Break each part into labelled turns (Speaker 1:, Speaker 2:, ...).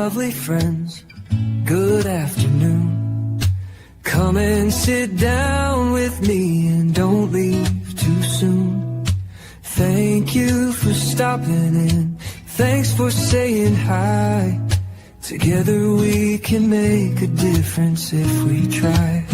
Speaker 1: lovely friends, good afternoon. Come and sit down with me and don't leave too soon. Thank you for stopping in, thanks for saying hi. Together we can make a difference if we try.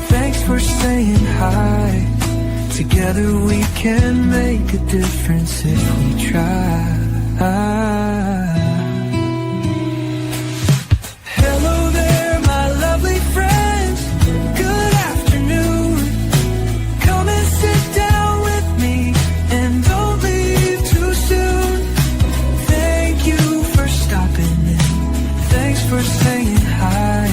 Speaker 1: Thanks for saying hi. Together we can make a difference if we try. Hello there, my lovely friends. Good afternoon. Come and sit down with me and don't leave too soon. Thank you for stopping in. Thanks for saying hi.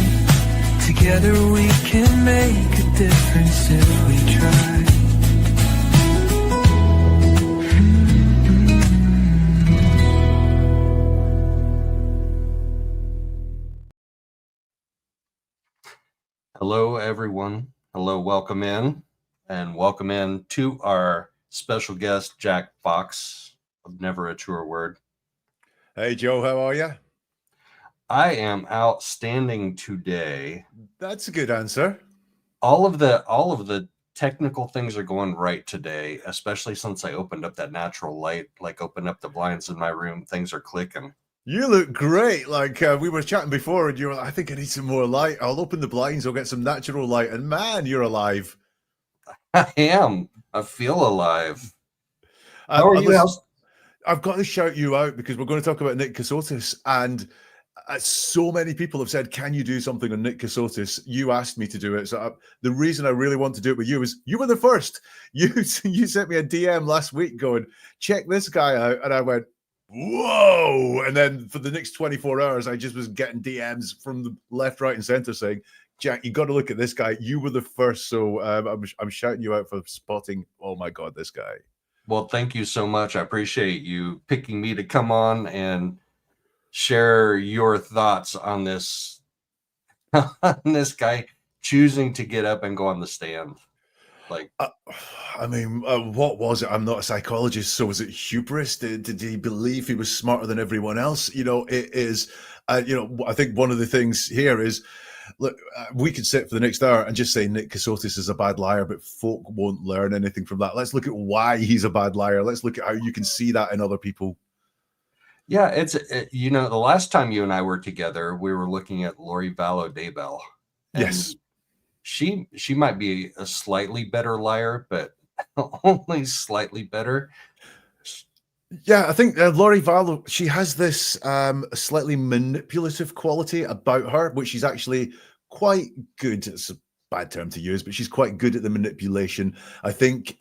Speaker 1: Together we can make a difference if we try.
Speaker 2: Hello, everyone. Hello, welcome in. And welcome in to our special guest, Jack Fox, of Never a Truer Word.
Speaker 3: Hey, Joe, how are you?
Speaker 2: I am outstanding today.
Speaker 3: That's a good answer.
Speaker 2: All of the technical things are going right today, especially since I opened up that natural light, like opened up the blinds in my room. Things are clicking.
Speaker 3: You look great. Like we were chatting before, and you were like, I think I need some more light. I'll open the blinds, I'll get some natural light. And man, you're alive.
Speaker 2: I am. I feel alive. How are you?
Speaker 3: I've got to shout you out because we're going to talk about Nick Kassotis, and so many people have said, can you do something on Nick Kassotis? You asked me to do it. So the reason I really want to do it with you is you were the first. You sent me a DM last week going, check this guy out. And I went, whoa. And then for the next 24 hours, I just was getting DMs from the left, right, and center saying, Jack, you got to look at this guy. You were the first. So I'm shouting you out for spotting, oh my God, this guy.
Speaker 2: Well, thank you so much. I appreciate you picking me to come on and share your thoughts on this this guy choosing to get up and go on the stand. Like,
Speaker 3: I mean, what was it? I'm not a psychologist, so was it hubris? Did he believe he was smarter than everyone else? You know, it is. You know, I think one of the things here is, look, we could sit for the next hour and just say Nick Kassotis is a bad liar, but folk won't learn anything from that. Let's look at why he's a bad liar. Let's look at how you can see that in other people.
Speaker 2: Yeah, you know, the last time you and I were together, we were looking at Lori Vallow Daybell.
Speaker 3: Yes.
Speaker 2: She might be a slightly better liar, but only slightly better.
Speaker 3: Yeah, I think Lori Vallow, she has this slightly manipulative quality about her, which she's actually quite good. It's a bad term to use, but she's quite good at the manipulation. I think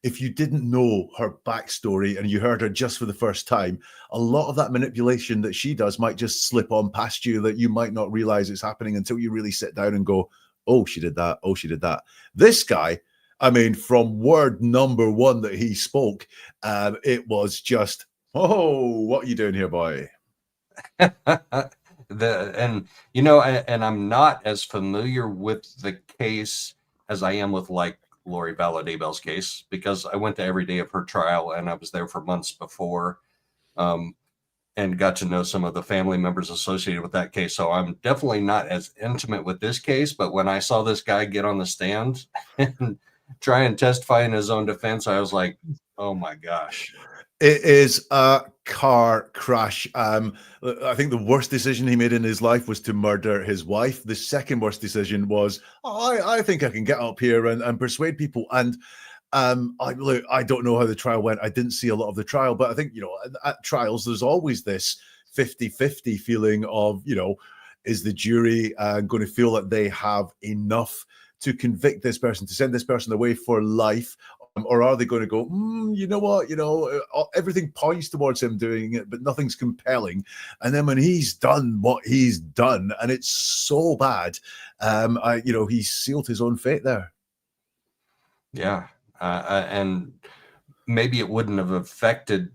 Speaker 3: if you didn't know her backstory and you heard her just for the first time, a lot of that manipulation that she does might just slip on past you that you might not realize it's happening until you really sit down and go, oh, she did that. Oh, she did that. This guy, I mean, from word number one that he spoke, it was just, oh, what are you doing here, boy?
Speaker 2: And you know, and I'm not as familiar with the case as I am with like Lori Vallow Daybell's case, because I went to every day of her trial and I was there for months before, and got to know some of the family members associated with that case. So I'm definitely not as intimate with this case, but when I saw this guy get on the stand and try and testify in his own defense, I was like, oh my gosh.
Speaker 3: It is a car crash. I think the worst decision he made in his life was to murder his wife. The second worst decision was, I think I can get up here and persuade people. And I don't know how the trial went. I didn't see a lot of the trial, but I think, you know, at trials, there's always this 50-50 feeling of, you know, is the jury going to feel that they have enough to convict this person, to send this person away for life? Or are they going to go, you know what, everything points towards him doing it, but nothing's compelling. And then when he's done what he's done, and it's so bad, he sealed his own fate there.
Speaker 2: Yeah. And maybe it wouldn't have affected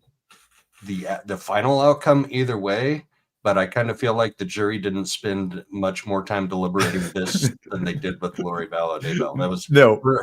Speaker 2: the final outcome either way, but I kind of feel like the jury didn't spend much more time deliberating this than they did with Lori Vallow Daybell. That was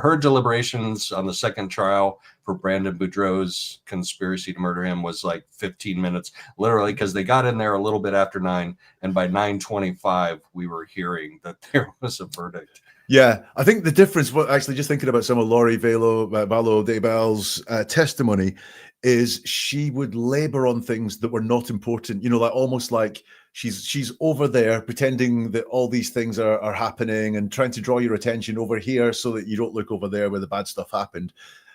Speaker 2: her deliberations on the second trial for Brandon Boudreaux's conspiracy to murder him was like 15 minutes, literally, because they got in there a little bit after 9, and by 9:25 we were hearing that there was a verdict.
Speaker 3: Yeah, I think the difference, actually, just thinking about some of Lori Vallow Daybell's testimony, is she would labor on things that were not important. Like almost like she's over there pretending that all these things are happening and trying to draw your attention over here so that you don't look over there where the bad stuff happened.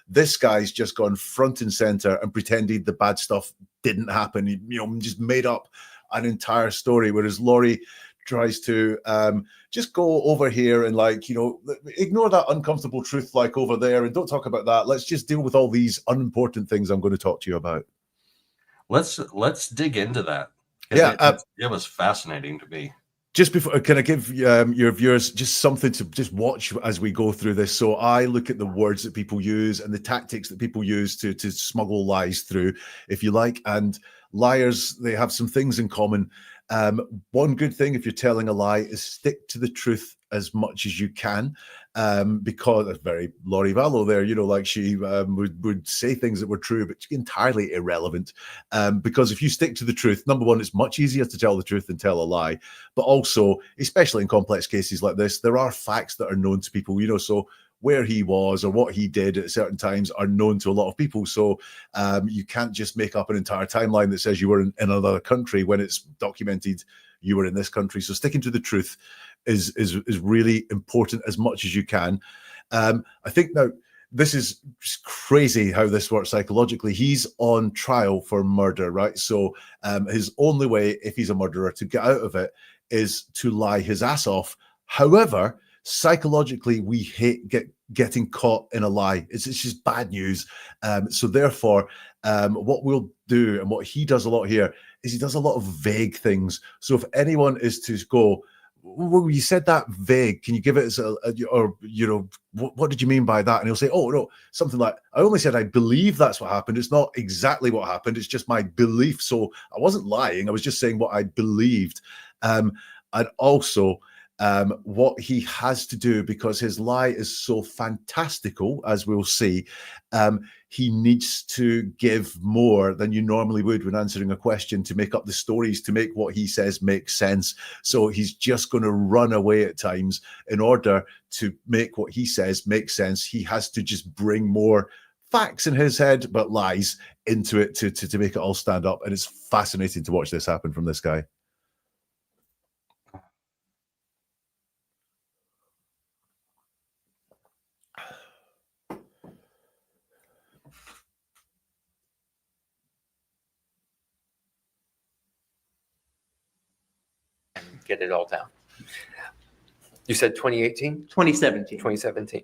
Speaker 3: This guy's just gone front and center and pretended the bad stuff didn't happen. He, just made up an entire story, whereas Lori tries to just go over here and ignore that uncomfortable truth over there and don't talk about that. Let's just deal with all these unimportant things I'm going to talk to you about.
Speaker 2: Let's dig into that.
Speaker 3: Yeah,
Speaker 2: it was fascinating to me.
Speaker 3: Just before, can I give your viewers just something to just watch as we go through this? So I look at the words that people use and the tactics that people use to smuggle lies through, if you like. And liars, they have some things in common. One good thing, if you're telling a lie, is stick to the truth as much as you can, because that's very Lori Vallow there, she would say things that were true but entirely irrelevant, because if you stick to the truth, number one, it's much easier to tell the truth than tell a lie, but also, especially in complex cases like this, there are facts that are known to people, so where he was or what he did at certain times are known to a lot of people. So you can't just make up an entire timeline that says you were in another country when it's documented you were in this country. So sticking to the truth is really important as much as you can. I think now this is just crazy how this works psychologically. He's on trial for murder, right? So his only way, if he's a murderer, to get out of it is to lie his ass off. However, psychologically, we hate getting caught in a lie. It's just bad news. So therefore, what we'll do, and what he does a lot here, is he does a lot of vague things. So if anyone is to go, well, you said that vague, can you give it as what did you mean by that? And he'll say, oh no, something like, I only said I believe that's what happened. It's not exactly what happened. It's just my belief. So I wasn't lying. I was just saying what I believed. And also, what he has to do, because his lie is so fantastical, as we'll see, he needs to give more than you normally would when answering a question to make up the stories, to make what he says make sense. So he's just going to run away at times in order to make what he says make sense. He has to just bring more facts in his head, but lies into it to make it all stand up. And it's fascinating to watch this happen from this guy.
Speaker 4: Get it all down. You said 2018?
Speaker 5: 2017.
Speaker 4: 2017.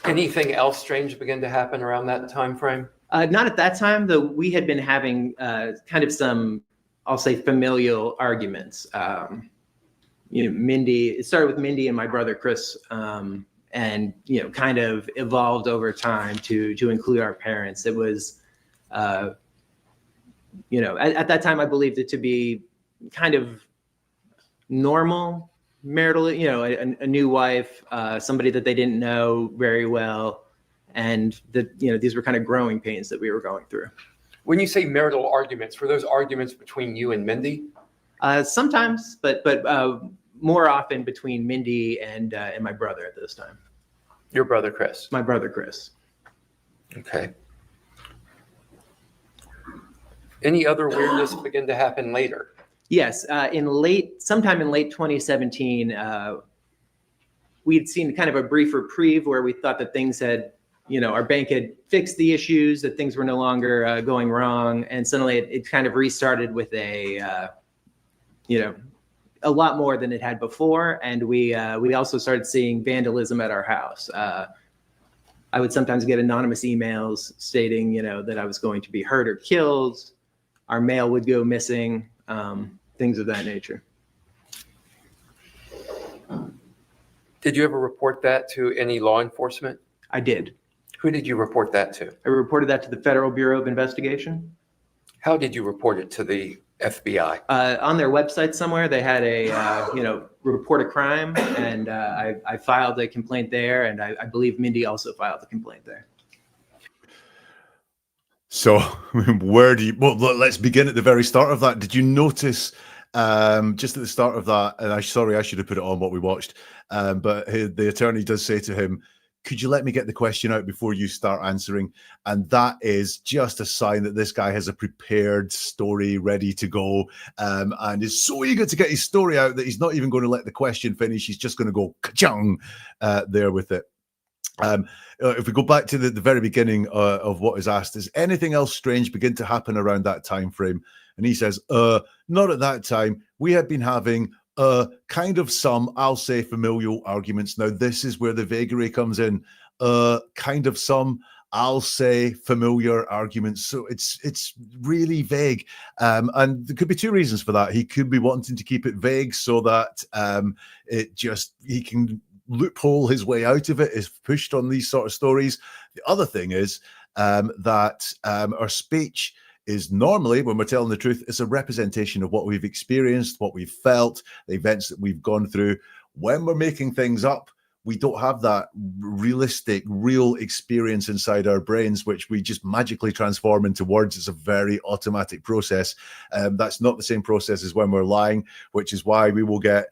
Speaker 4: Anything else strange begin to happen around that time frame?
Speaker 5: Not at that time, though. We had been having kind of some, I'll say, familial arguments. Mindi, it started with Mindi and my brother Chris, and kind of evolved over time to include our parents. It was at that time, I believed it to be kind of normal marital, a new wife, somebody that they didn't know very well. And that, these were kind of growing pains that we were going through.
Speaker 4: When you say marital arguments, were those arguments between you and Mindi?
Speaker 5: Sometimes, but more often between Mindi and my brother at this time.
Speaker 4: Your brother, Chris?
Speaker 5: My brother, Chris.
Speaker 4: Okay. Any other weirdness begin to happen later?
Speaker 5: Yes, sometime in late 2017, we had seen kind of a brief reprieve where we thought that things had, our bank had fixed the issues, that things were no longer going wrong, and suddenly it kind of restarted with a a lot more than it had before. And we also started seeing vandalism at our house. I would sometimes get anonymous emails stating, that I was going to be hurt or killed. Our mail would go missing, things of that nature.
Speaker 4: Did you ever report that to any law enforcement?
Speaker 5: I did.
Speaker 4: Who did you report that to?
Speaker 5: I reported that to the Federal Bureau of Investigation.
Speaker 4: How did you report it to the FBI?
Speaker 5: On their website somewhere, they had a, report a crime, and I filed a complaint there, and I believe Mindi also filed a complaint there.
Speaker 3: So where do you, well, let's begin at the very start of that. Did you notice just at the start of that, and I should have put it on what we watched, but the attorney does say to him, could you let me get the question out before you start answering? And that is just a sign that this guy has a prepared story ready to go, and is so eager to get his story out that he's not even going to let the question finish. He's just going to go ka-chung there with it. If we go back to the very beginning of what is asked, does anything else strange begin to happen around that time frame? And he says, not at that time. We had been having kind of some, I'll say, familial arguments. Now, this is where the vagary comes in. Kind of some, I'll say, familiar arguments. So it's really vague. And there could be two reasons for that. He could be wanting to keep it vague so that he can loophole his way out of it, is pushed on these sort of stories. The other thing is that our speech is normally, when we're telling the truth, it's a representation of what we've experienced, what we've felt, the events that we've gone through. When we're making things up, we don't have that realistic, real experience inside our brains, which we just magically transform into words. It's a very automatic process. That's not the same process as when we're lying, which is why we will get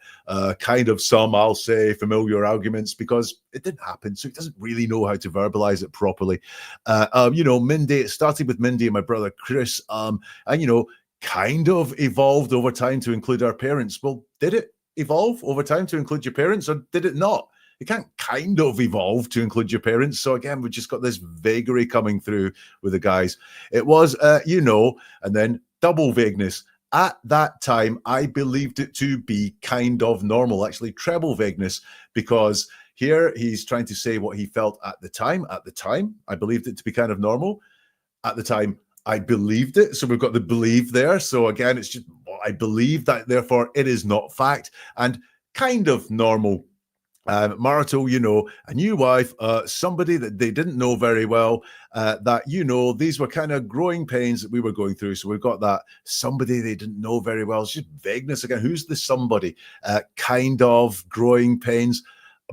Speaker 3: kind of some, I'll say, familiar arguments, because it didn't happen. So he doesn't really know how to verbalize it properly. Mindi, it started with Mindi and my brother Chris, and, kind of evolved over time to include our parents. Well, did it evolve over time to include your parents, or did it not? It can't kind of evolve to include your parents. So again, we've just got this vagary coming through with the guys. It was, and then double vagueness. At that time, I believed it to be kind of normal, actually treble vagueness, because here he's trying to say what he felt at the time. At the time, I believed it to be kind of normal. At the time, I believed it. So we've got the believe there. So again, it's just, well, I believe that, therefore it is not fact, and kind of normal. Marital, a new wife, somebody that they didn't know very well, that, these were kind of growing pains that we were going through. So we've got that somebody they didn't know very well. It's just vagueness again. Who's the somebody? Kind of growing pains.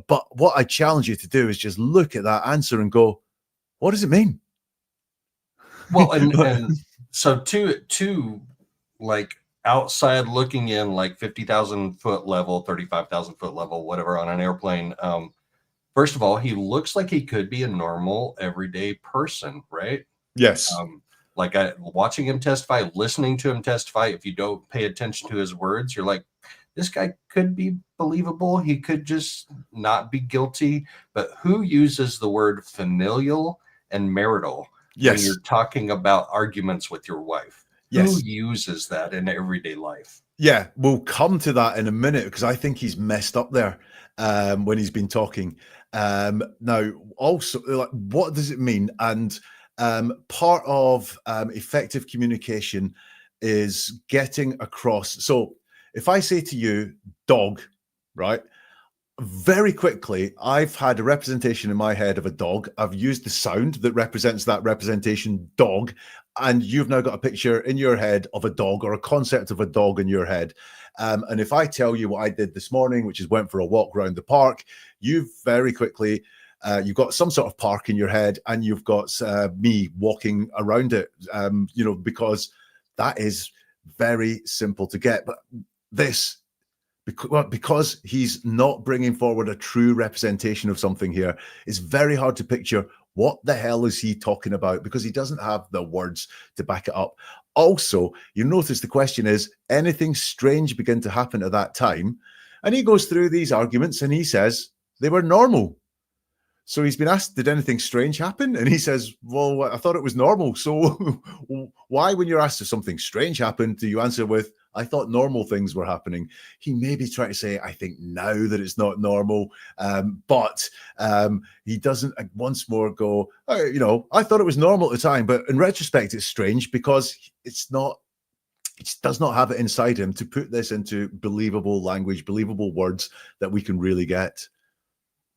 Speaker 3: But what I challenge you to do is just look at that answer and go, what does it mean?
Speaker 2: Well, and so two like outside looking in, like 50,000 foot level, 35,000 foot level, whatever, on an airplane. First of all, he looks like he could be a normal everyday person, right?
Speaker 3: Yes.
Speaker 2: Like watching him testify, listening to him testify. If you don't pay attention to his words, you're like, this guy could be believable. He could just not be guilty. But who uses the word familial and marital when you're talking about arguments with your wife?
Speaker 3: Yes.
Speaker 2: Who uses that in everyday life?
Speaker 3: Yeah, we'll come to that in a minute, because I think he's messed up there when he's been talking. Now, also, like, what does it mean? And part of effective communication is getting across. So if I say to you, dog, right? Very quickly, I've had a representation in my head of a dog. I've used the sound that represents that representation, dog, and you've now got a picture in your head of a dog, or a concept of a dog in your head. And if I tell you what I did this morning, which is went for a walk around the park, you've very quickly, you've got some sort of park in your head, and you've got me walking around it, because that is very simple to get. But this, because he's not bringing forward a true representation of something here, it's very hard to picture what the hell is he talking about, because he doesn't have the words to back it up. Also, you notice the question is, anything strange begin to happen at that time? And he goes through these arguments and he says they were normal. So he's been asked, did anything strange happen? And he says, well, I thought it was normal. So why, when you're asked if something strange happened, do you answer with, I thought normal things were happening? He may be trying to say, I think now that it's not normal, but he doesn't once more go, oh, you know, I thought it was normal at the time. But in retrospect, it's strange because it's not, it does not have it inside him to put this into believable language, believable words that we can really get.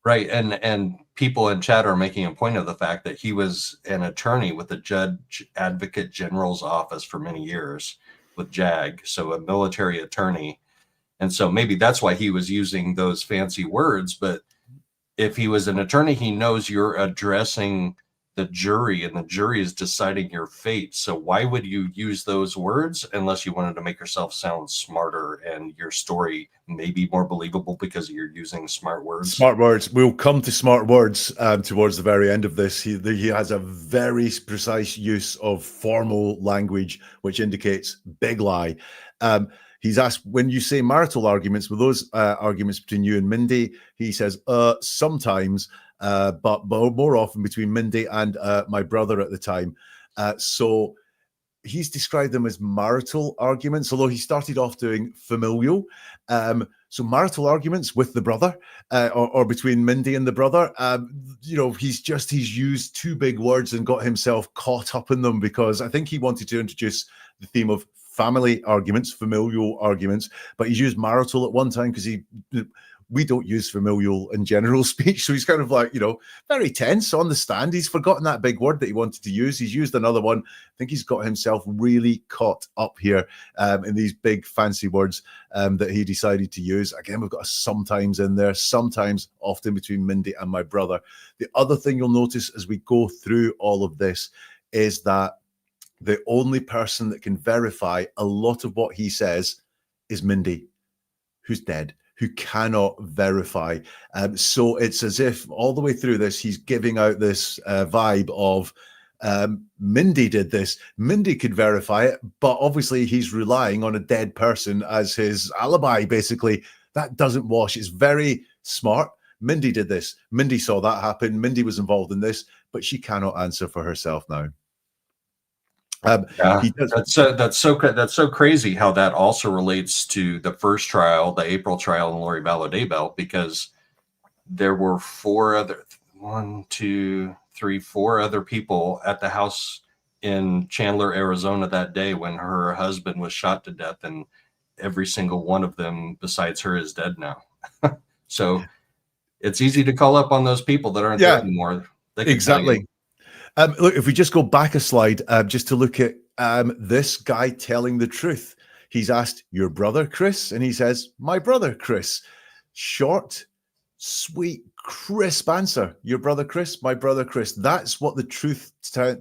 Speaker 2: Right. And people in chat are making a point of the fact that he was an attorney with the Judge Advocate General's office for many years with JAG, so a military attorney. And so maybe that's why he was using those fancy words. But if he was an attorney, he knows you're addressing the jury and the jury is deciding your fate. So why would you use those words unless you wanted to make yourself sound smarter and your story maybe more believable because you're using smart words?
Speaker 3: Smart words. We'll come to smart words towards the very end of this. He has a very precise use of formal language, which indicates big lie. He's asked, when you say marital arguments, were those arguments between you and Mindi? He says, sometimes, but more often between Mindi and my brother at the time. So he's described them as marital arguments, although he started off doing familial. So marital arguments with the brother or between Mindi and the brother. You know, he's used two big words and got himself caught up in them because I think he wanted to introduce the theme of family arguments, familial arguments, but he's used marital at one time because we don't use familial in general speech. So he's kind of like, you know, very tense on the stand. He's forgotten that big word that he wanted to use. He's used another one. I think he's got himself really caught up here in these big fancy words that he decided to use. Again, we've got a sometimes in there, sometimes, often between Mindi and my brother. The other thing you'll notice as we go through all of this is that the only person that can verify a lot of what he says is Mindi, who's dead, who cannot verify. So it's as if all the way through this, he's giving out this vibe of Mindi did this. Mindi could verify it, but obviously he's relying on a dead person as his alibi, basically. That doesn't wash. It's very smart. Mindi did this. Mindi saw that happen. Mindi was involved in this, but she cannot answer for herself now.
Speaker 2: That's so crazy how that also relates to the first trial, the April trial in Lori Vallow Daybell, because there were four other people at the house in Chandler, Arizona that day when her husband was shot to death, and every single one of them besides her is dead now. So it's easy to call up on those people that aren't there anymore.
Speaker 3: Exactly. Look, if we just go back a slide, just to look at this guy telling the truth. He's asked, your brother, Chris? And he says, my brother, Chris. Short, sweet, crisp answer. Your brother, Chris? My brother, Chris. That's what the truth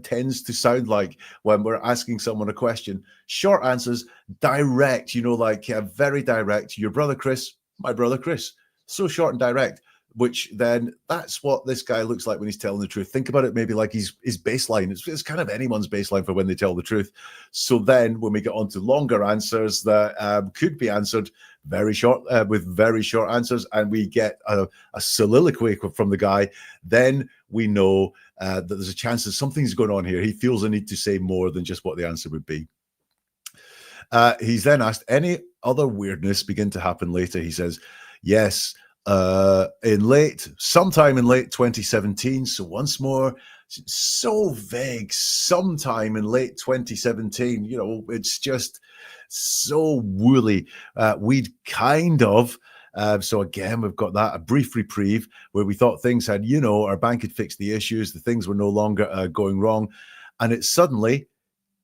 Speaker 3: tends to sound like when we're asking someone a question. Short answers, direct, you know, like very direct. Your brother, Chris? My brother, Chris. So short and direct. Which then that's what this guy looks like when he's telling the truth. Think about it maybe like his baseline. It's kind of anyone's baseline for when they tell the truth. So then when we get on to longer answers that could be answered very short with very short answers, and we get a soliloquy from the guy, then we know that there's a chance that something's going on here. He feels a need to say more than just what the answer would be. He's then asked, any other weirdness begin to happen later? He says, yes. Sometime in late 2017. So once more, so vague, sometime in late 2017, you know, it's just so woolly. We'd kind of, so again, we've got that, a brief reprieve where we thought things had, you know, our bank had fixed the issues, the things were no longer going wrong. And it suddenly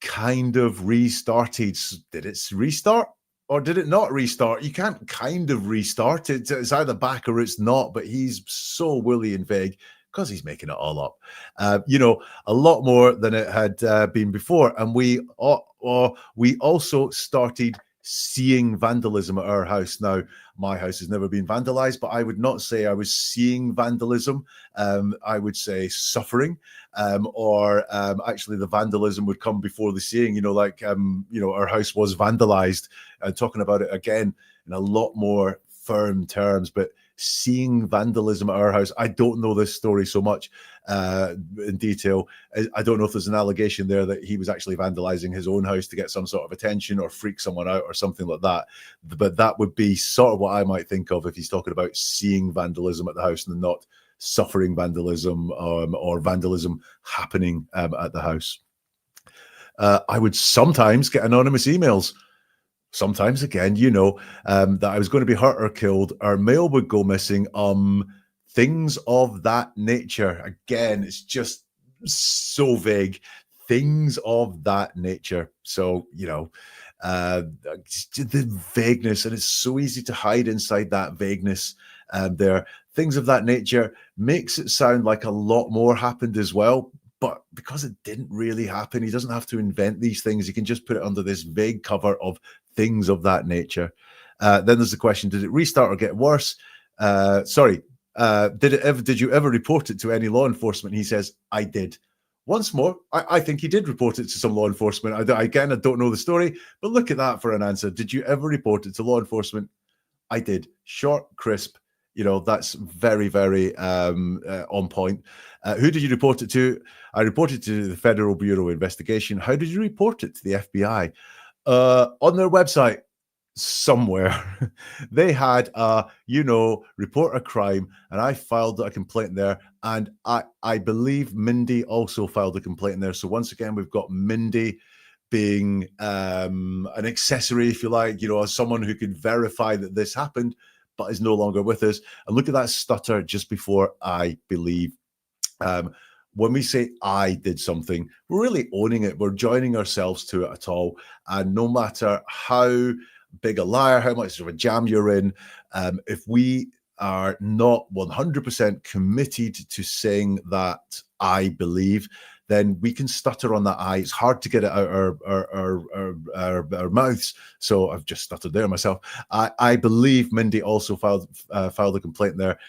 Speaker 3: kind of restarted. Did it restart? Or did it not restart? You can't kind of restart it. It's either back or it's not, but he's so woolly and vague because he's making it all up. You know, a lot more than it had been before. And we also started seeing vandalism at our house. Now, my house has never been vandalized, but I would not say I was seeing vandalism. I would say suffering, or actually the vandalism would come before the seeing, you know, like, you know, our house was vandalized, talking about it again in a lot more firm terms, but seeing vandalism at our house. I don't know this story so much in detail. I don't know if there's an allegation there that he was actually vandalizing his own house to get some sort of attention or freak someone out or something like that. But that would be sort of what I might think of if he's talking about seeing vandalism at the house and not suffering vandalism or vandalism happening at the house. I would sometimes get anonymous emails. Sometimes, again, that I was going to be hurt or killed. Our mail would go missing. Things of that nature. Again, it's just so vague. Things of that nature. So, the vagueness, and it's so easy to hide inside that vagueness. There, things of that nature makes it sound like a lot more happened as well. But because it didn't really happen, he doesn't have to invent these things. He can just put it under this vague cover of things of that nature. Then there's the question: did it restart or get worse? Did you ever report it to any law enforcement? He says, I did. Once more, I think he did report it to some law enforcement. I don't know the story, but look at that for an answer. Did you ever report it to law enforcement? I did. Short, crisp. That's very, very on point. Who did you report it to? I reported to the Federal Bureau of Investigation. How did you report it to the FBI? On their website, somewhere, they had report a crime, and I filed a complaint there. And I believe Mindi also filed a complaint there. So once again, we've got Mindi being an accessory, if you like, as someone who could verify that this happened, but is no longer with us. And look at that stutter just before I believe. When we say I did something, we're really owning it. We're joining ourselves to it at all. And no matter how big a liar, how much of a jam you're in, if we are not 100% committed to saying that I believe, then we can stutter on that I. It's hard to get it out our mouths. So I've just stuttered there myself. I believe Mindi also filed a complaint there.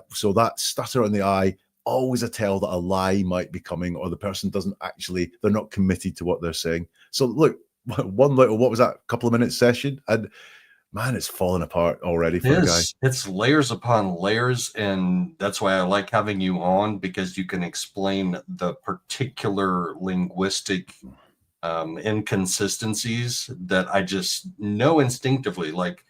Speaker 3: So that stutter on the I, always a tell that a lie might be coming, or the person they're not committed to what they're saying. So look, what was that, couple of minutes session? And man, it's falling apart already for the guy.
Speaker 2: It's layers upon layers, and that's why I like having you on, because you can explain the particular linguistic inconsistencies that I just know instinctivly. Like,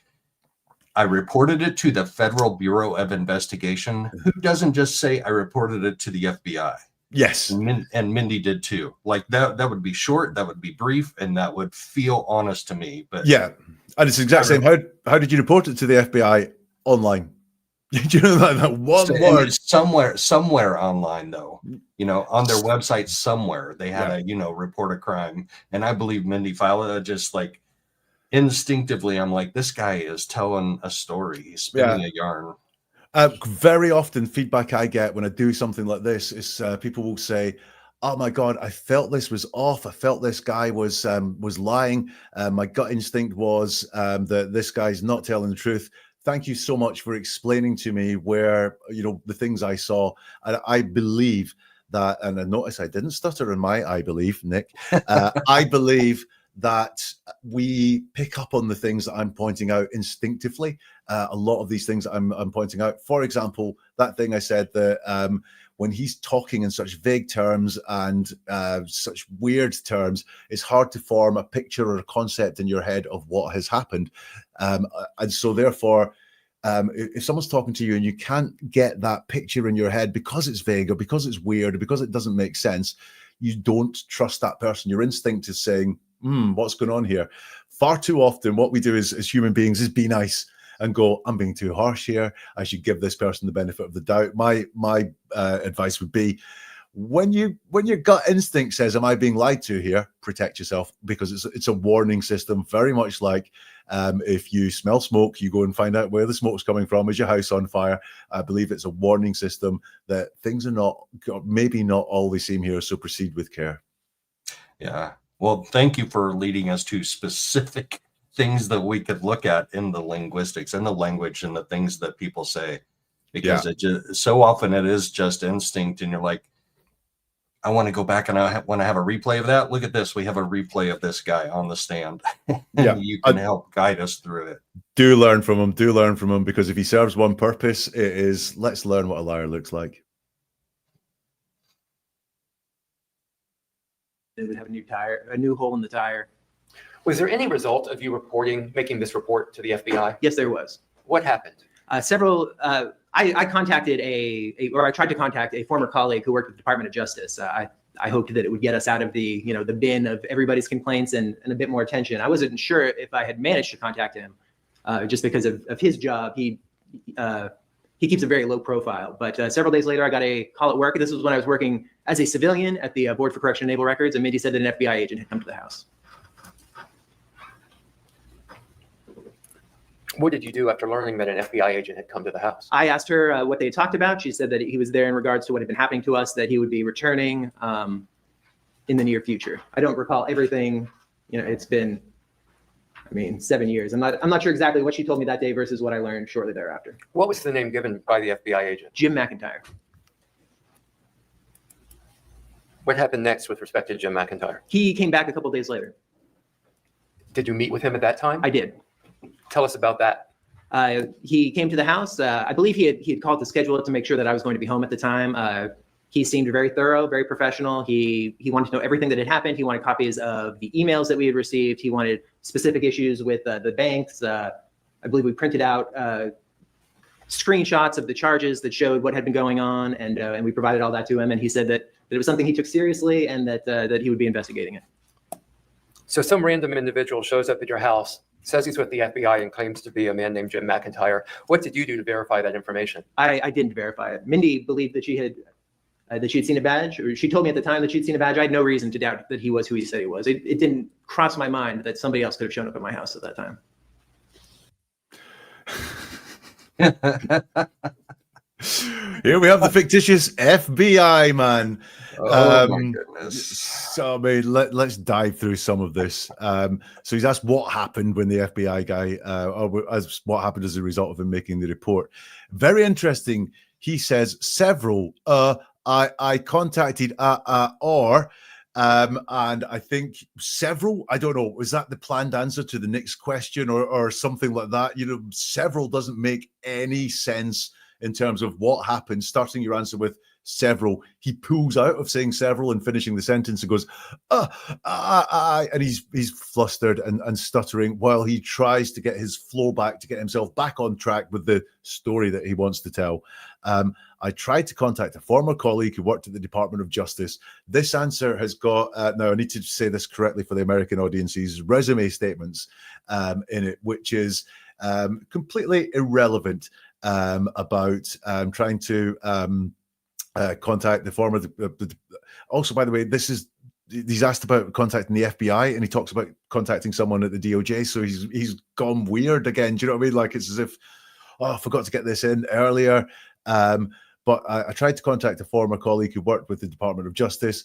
Speaker 2: I reported it to the Federal Bureau of Investigation, who doesn't just say I reported it to the FBI.
Speaker 3: Yes.
Speaker 2: And Mindi did too. Like that would be short, that would be brief, and that would feel honest to me. But yeah.
Speaker 3: And it's the exact same. How did you report it to the FBI? Online. Do you know that one word? Somewhere online, though. On their website somewhere, they had a report a crime. And I believe Mindi filed it, just like instinctively. I'm like, this guy is telling a story. He's spinning a yarn. Very often feedback I get when I do something like this is people will say, oh my God, I felt this was off. I felt this guy was lying. My gut instinct was that this guy's not telling the truth. Thank you so much for explaining to me where, the things I saw. And I believe that, and I notice I didn't stutter in my I believe, Nick. I believe that we pick up on the things that I'm pointing out instinctively. A lot of these things I'm pointing out. For example, that thing I said that when he's talking in such vague terms and such weird terms, it's hard to form a picture or a concept in your head of what has happened. And so therefore, if someone's talking to you and you can't get that picture in your head because it's vague or because it's weird or because it doesn't make sense, you don't trust that person. Your instinct is saying, what's going on here? Far too often, what we do as human beings is be nice and go, I'm being too harsh here. I should give this person the benefit of the doubt. My advice would be, when your gut instinct says, am I being lied to here? Protect yourself, because it's a warning system, very much like if you smell smoke, you go and find out where the smoke's coming from. Is your house on fire? I believe it's a warning system that things are maybe not all they seem here, so proceed with care.
Speaker 2: Yeah. Well, thank you for leading us to specific things that we could look at in the linguistics and the language and the things that people say, because it just so often it is just instinct, and you're like, I want to go back and I want to have a replay of that. Look at this. We have a replay of this guy on the stand.
Speaker 3: Yeah,
Speaker 2: You can help guide us through it.
Speaker 3: Do learn from him. Do learn from him, because if he serves one purpose, it is let's learn what a liar looks like.
Speaker 5: They would have a new tire, a new hole in the tire.
Speaker 4: Was there any result of you making this report to the FBI?
Speaker 5: Yes, there was.
Speaker 4: What happened?
Speaker 5: I contacted I tried to contact a former colleague who worked at the Department of Justice. I hoped that it would get us out of the bin of everybody's complaints and a bit more attention. I wasn't sure if I had managed to contact him, just because of his job. He keeps a very low profile. But several days later, I got a call at work. This was when I was working as a civilian at the Board for Correction and Naval Records, and Mindy said that an FBI agent had come to the house.
Speaker 4: What did you do after learning that an FBI agent had come to the house?
Speaker 5: I asked her what they had talked about. She said that he was there in regards to what had been happening to us, that he would be returning in the near future. I don't recall everything. It's been, 7 years. I'm not sure exactly what she told me that day versus what I learned shortly thereafter.
Speaker 4: What was the name given by the FBI agent?
Speaker 5: Jim McIntyre.
Speaker 4: What happened next with respect to Jim McIntyre?
Speaker 5: He came back a couple days later.
Speaker 4: Did you meet with him at that time?
Speaker 5: I did.
Speaker 4: Tell us about that.
Speaker 5: He came to the house. I believe he had called to schedule it to make sure that I was going to be home at the time. He seemed very thorough, very professional. He wanted to know everything that had happened. He wanted copies of the emails that we had received. He wanted specific issues with the banks. I believe we printed out screenshots of the charges that showed what had been going on, and we provided all that to him. And he said that it was something he took seriously and that he would be investigating it.
Speaker 4: So some random individual shows up at your house, says he's with the FBI, and claims to be a man named Jim McIntyre. What did you do to verify that information?
Speaker 5: I didn't verify it. Mindy believed that she had seen a badge, or she told me at the time that she'd seen a badge. I had no reason to doubt that he was who he said he was. It didn't cross my mind that somebody else could have shown up at my house at that time.
Speaker 3: Here we have the fictitious FBI man.
Speaker 2: Oh my goodness.
Speaker 3: So let's dive through some of this. So he's asked what happened when the FBI guy, what happened as a result of him making the report. Very interesting. He says several. I contacted and I think several. I don't know. Was that the planned answer to the next question or something like that? Several doesn't make any sense in terms of what happened. Starting your answer with several, he pulls out of saying several and finishing the sentence and goes, and he's flustered and stuttering while he tries to get his flow back, to get himself back on track with the story that he wants to tell. I tried to contact a former colleague who worked at the Department of Justice. This answer has got, now I need to say this correctly for the American audiences, resume statements in it, which is completely irrelevant about trying to contact the former. Also, by the way, he's asked about contacting the FBI, and he talks about contacting someone at the DOJ. So he's gone weird again. Do you know what I mean? Like, it's as if, I forgot to get this in earlier. But I tried to contact a former colleague who worked with the Department of Justice.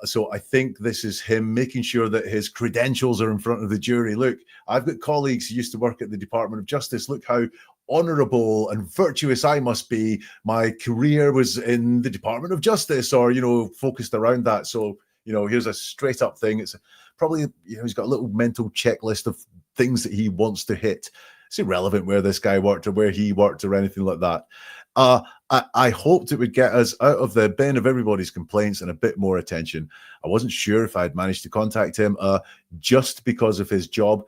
Speaker 3: So I think this is him making sure that his credentials are in front of the jury. Look, I've got colleagues who used to work at the Department of Justice. Look how honorable and virtuous I must be. My career was in the Department of Justice, or, focused around that. So, here's a straight up thing. It's probably, he's got a little mental checklist of things that he wants to hit. It's irrelevant where this guy worked or where he worked or anything like that. I hoped it would get us out of the bin of everybody's complaints and a bit more attention. I wasn't sure if I'd managed to contact him just because of his job.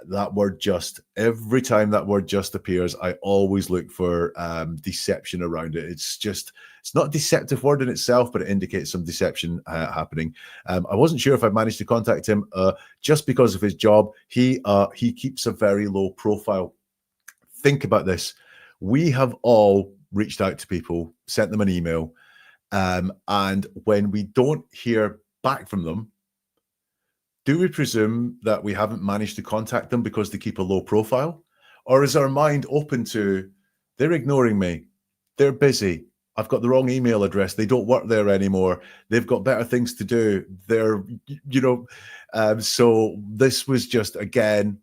Speaker 3: That word just, every time that word just appears, I always look for deception around it. It's not a deceptive word in itself, but it indicates some deception happening. I wasn't sure if I'd managed to contact him just because of his job. He keeps a very low profile. Think about this. We have all reached out to people, sent them an email, and when we don't hear back from them, do we presume that we haven't managed to contact them because they keep a low profile? Or is our mind open to, they're ignoring me, they're busy, I've got the wrong email address, they don't work there anymore, they've got better things to do, so this was just, again,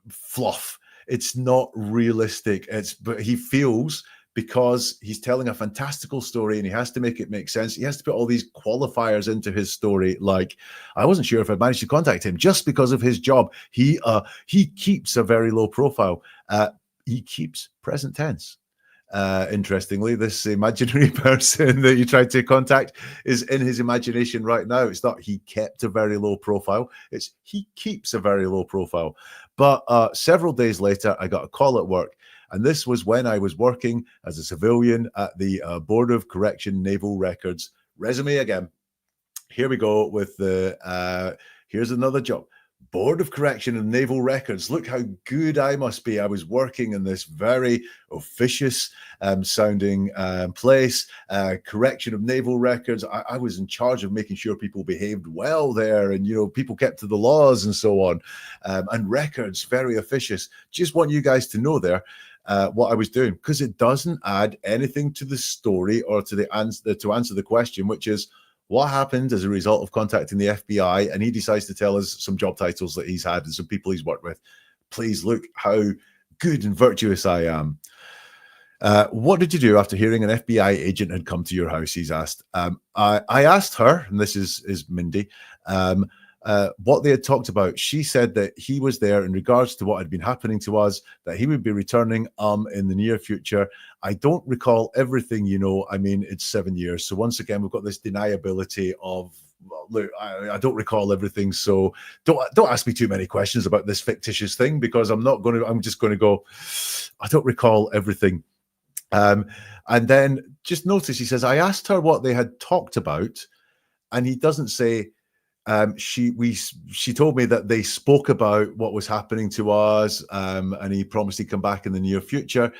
Speaker 3: fluff. It's not realistic. But he feels, because he's telling a fantastical story and he has to make it make sense. He has to put all these qualifiers into his story, like, I wasn't sure if I'd managed to contact him just because of his job. He keeps a very low profile. He keeps present tense. Interestingly, this imaginary person that you tried to contact is in his imagination right now. It's not he kept a very low profile, it's he keeps a very low profile. But several days later, I got a call at work, and this was when I was working as a civilian at the Board of Correction Naval Records. Resume again. Here we go with the, here's another job. Board of Correction and Naval Records. Look how good I must be. I was working in this very officious sounding place, Correction of Naval Records. I was in charge of making sure people behaved well there, and, you know, people kept to the laws and so on. And records, very officious. Just want you guys to know there what I was doing, because it doesn't add anything to the story or to the answer to answer the question, which is, what happened as a result of contacting the FBI? And he decides to tell us some job titles that he's had and some people he's worked with. Please look how good and virtuous I am. What did you do after hearing an FBI agent had come to your house? He's asked. I asked her, and this is Mindi, what they had talked about. She said that he was there in regards to what had been happening to us, that he would be returning in the near future. I don't recall everything, you know. I mean, it's 7 years. So once again, we've got this deniability of, well, look, I don't recall everything. So don't ask me too many questions about this fictitious thing, because I'm just going to go, I don't recall everything. And then just notice, he says, I asked her what they had talked about, and he doesn't say, she told me that they spoke about what was happening to us, and he promised he'd come back in the near future.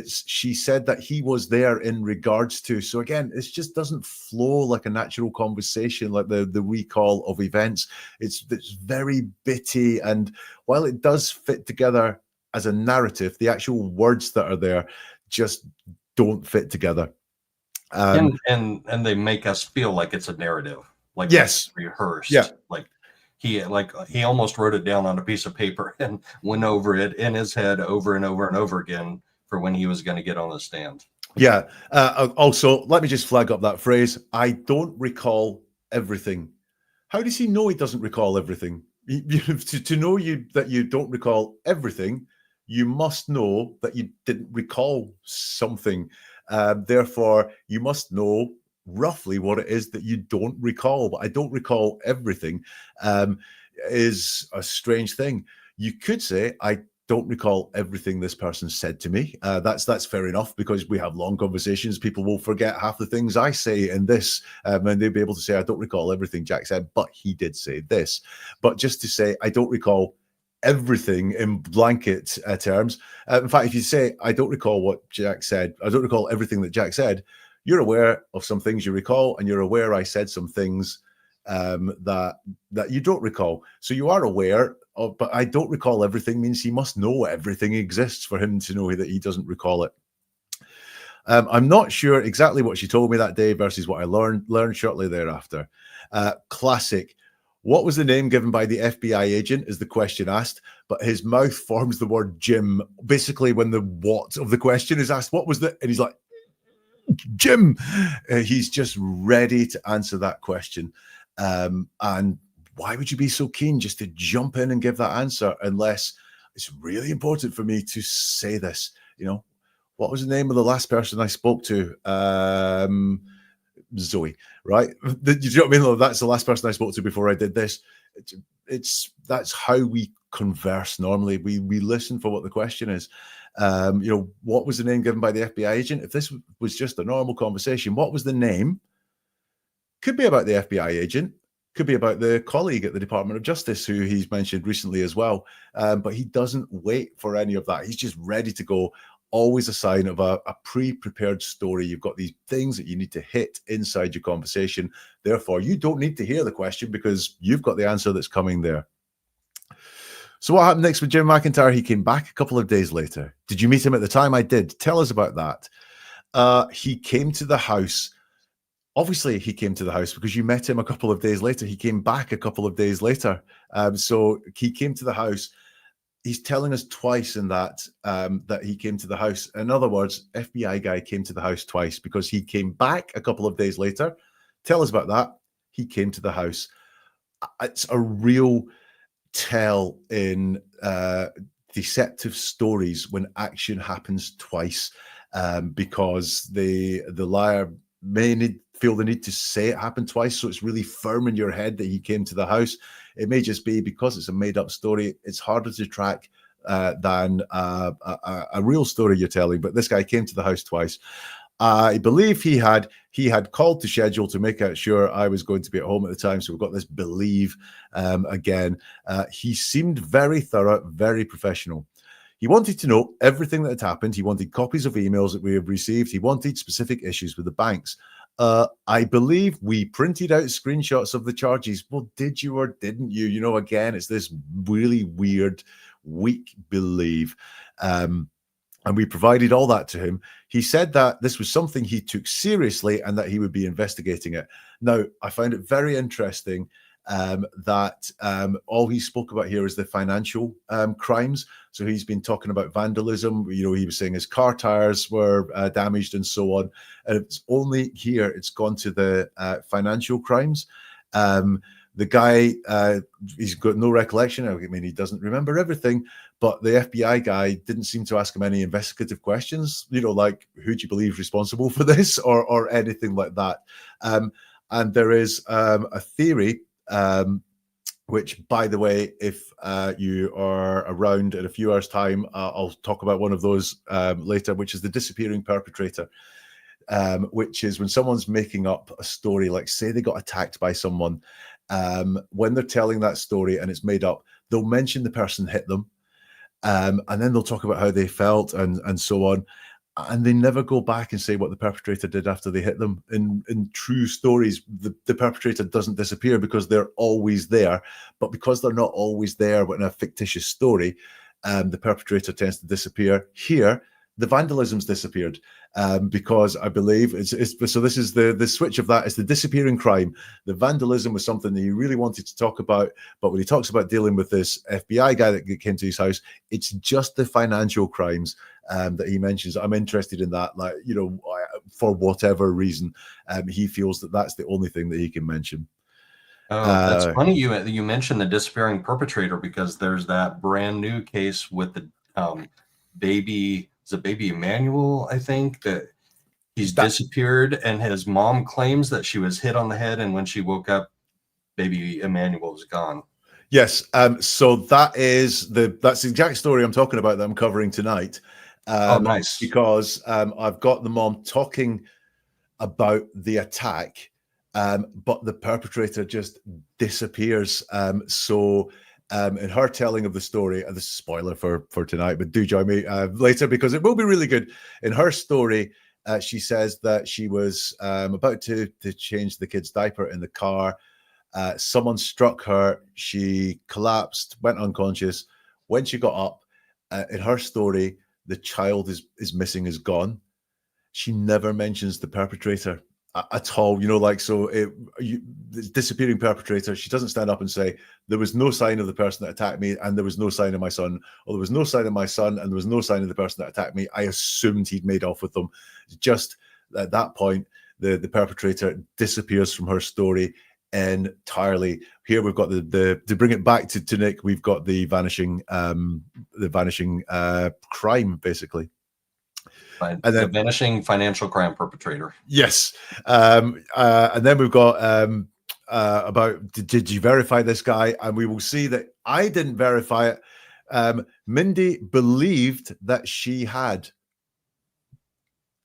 Speaker 3: She said that he was there in regards to. So again, it just doesn't flow like a natural conversation, like the recall of events. It's very bitty, and while it does fit together as a narrative, the actual words that are there just don't fit together.
Speaker 2: And they make us feel like it's a narrative. Like,
Speaker 3: yes,
Speaker 2: it's rehearsed.
Speaker 3: Yeah.
Speaker 2: Like he almost wrote it down on a piece of paper and went over it in his head over and over and over again for when he was going to get on the stand.
Speaker 3: Yeah. Also, let me just flag up that phrase. I don't recall everything. How does he know he doesn't recall everything? To know that you don't recall everything, you must know that you didn't recall something. Therefore, you must know roughly what it is that you don't recall. But I don't recall everything is a strange thing. You could say, I don't recall everything this person said to me. That's fair enough, because we have long conversations. People will forget half the things I say in this, and they'll be able to say, I don't recall everything Jack said, but he did say this. But just to say, I don't recall everything in blanket terms. In fact, if you say, I don't recall what Jack said, I don't recall everything that Jack said, you're aware of some things you recall, and you're aware I said some things that you don't recall. So you are aware of, but I don't recall everything means he must know everything exists for him to know that he doesn't recall it. I'm not sure exactly what she told me that day versus what I learned shortly thereafter. Classic. What was the name given by the FBI agent is the question asked, but his mouth forms the word Jim. Basically, when the what of the question is asked, what was the, and he's like, Jim. He's just ready to answer that question. And why would you be so keen just to jump in and give that answer, unless it's really important for me to say this? You know, what was the name of the last person I spoke to? Zoe, right? You know what I mean? That's the last person I spoke to before I did this. That's how we converse normally. We listen for what the question is. You know, what was the name given by the FBI agent? If this was just a normal conversation, what was the name? Could be about the FBI agent, could be about the colleague at the Department of Justice who he's mentioned recently as well. But he doesn't wait for any of that. He's just ready to go. Always a sign of a pre-prepared story. You've got these things that you need to hit inside your conversation. Therefore, you don't need to hear the question because you've got the answer that's coming there. So what happened next with Jim McIntyre? He came back a couple of days later. Did you meet him at the time? I did. Tell us about that. He came to the house. Obviously, he came to the house because you met him a couple of days later. He came back a couple of days later. So he came to the house. he's telling us twice in that that he came to the house. In other words, FBI guy came to the house twice, because he came back a couple of days later. Tell us about that. He came to the house. It's a real tell in deceptive stories when action happens twice, because the liar may feel the need to say it happened twice, so it's really firm in your head that he came to the house. It may just be because it's a made-up story. It's harder to track than a real story you're telling. But this guy came to the house twice. I believe he had called to schedule to make sure I was going to be at home at the time. So we've got this believe again. He seemed very thorough, very professional. He wanted to know everything that had happened. He wanted copies of emails that we have received. He wanted specific issues with the banks. I believe we printed out screenshots of the charges. Well, did you or didn't you? You know, again, it's this really weird, weak believe. And we provided all that to him. He said that this was something he took seriously and that he would be investigating it. Now, I found it very interesting that all he spoke about here is the financial crimes. So he's been talking about vandalism. You know, he was saying his car tires were damaged and so on. And it's only here it's gone to the financial crimes. The guy, he's got no recollection. I mean, he doesn't remember everything, but the FBI guy didn't seem to ask him any investigative questions, you know, like, who do you believe is responsible for this, or anything like that. And there is a theory, which, by the way, if you are around in a few hours' time, I'll talk about one of those later, which is the disappearing perpetrator. Which is when someone's making up a story, like say they got attacked by someone, when they're telling that story and it's made up, they'll mention the person hit them, and then they'll talk about how they felt and so on, and they never go back and say what the perpetrator did after they hit them. In true stories, the perpetrator doesn't disappear because they're always there, but because they're not always there in a fictitious story, the perpetrator tends to disappear. Here, the vandalism's disappeared, because I believe so this is the switch of that. It's the disappearing crime. The vandalism was something that he really wanted to talk about, but when he talks about dealing with this FBI guy that came to his house, it's just the financial crimes that he mentions. I'm interested in that, like, you know, for whatever reason, he feels that that's the only thing that he can mention.
Speaker 2: Oh, that's funny you mentioned the disappearing perpetrator, because there's that brand new case with the baby. Is it baby Emmanuel, I think, that he's disappeared, and his mom claims that she was hit on the head, and when she woke up, baby Emmanuel was gone.
Speaker 3: Yes, so that's the exact story I'm talking about that I'm covering tonight.
Speaker 2: Oh, nice.
Speaker 3: Because I've got the mom talking about the attack, but the perpetrator just disappears. In her telling of the story, and this is a spoiler for tonight, but do join me later because it will be really good. In her story, she says that she was about to change the kid's diaper in the car. Someone struck her. She collapsed, went unconscious. When she got up, in her story, the child is missing, is gone. She never mentions the perpetrator at all, you know, like, so the disappearing perpetrator, she doesn't stand up and say there was no sign of the person that attacked me and there was no sign of my son, or there was no sign of my son and there was no sign of the person that attacked me. I assumed he'd made off with them. Just at that point, the perpetrator disappears from her story entirely. Here we've got the to bring it back to Nick, we've got the vanishing crime, basically.
Speaker 2: And then the vanishing financial crime perpetrator.
Speaker 3: Yes. And then we've got about did you verify this guy? And we will see that I didn't verify it. Mindi believed that she had.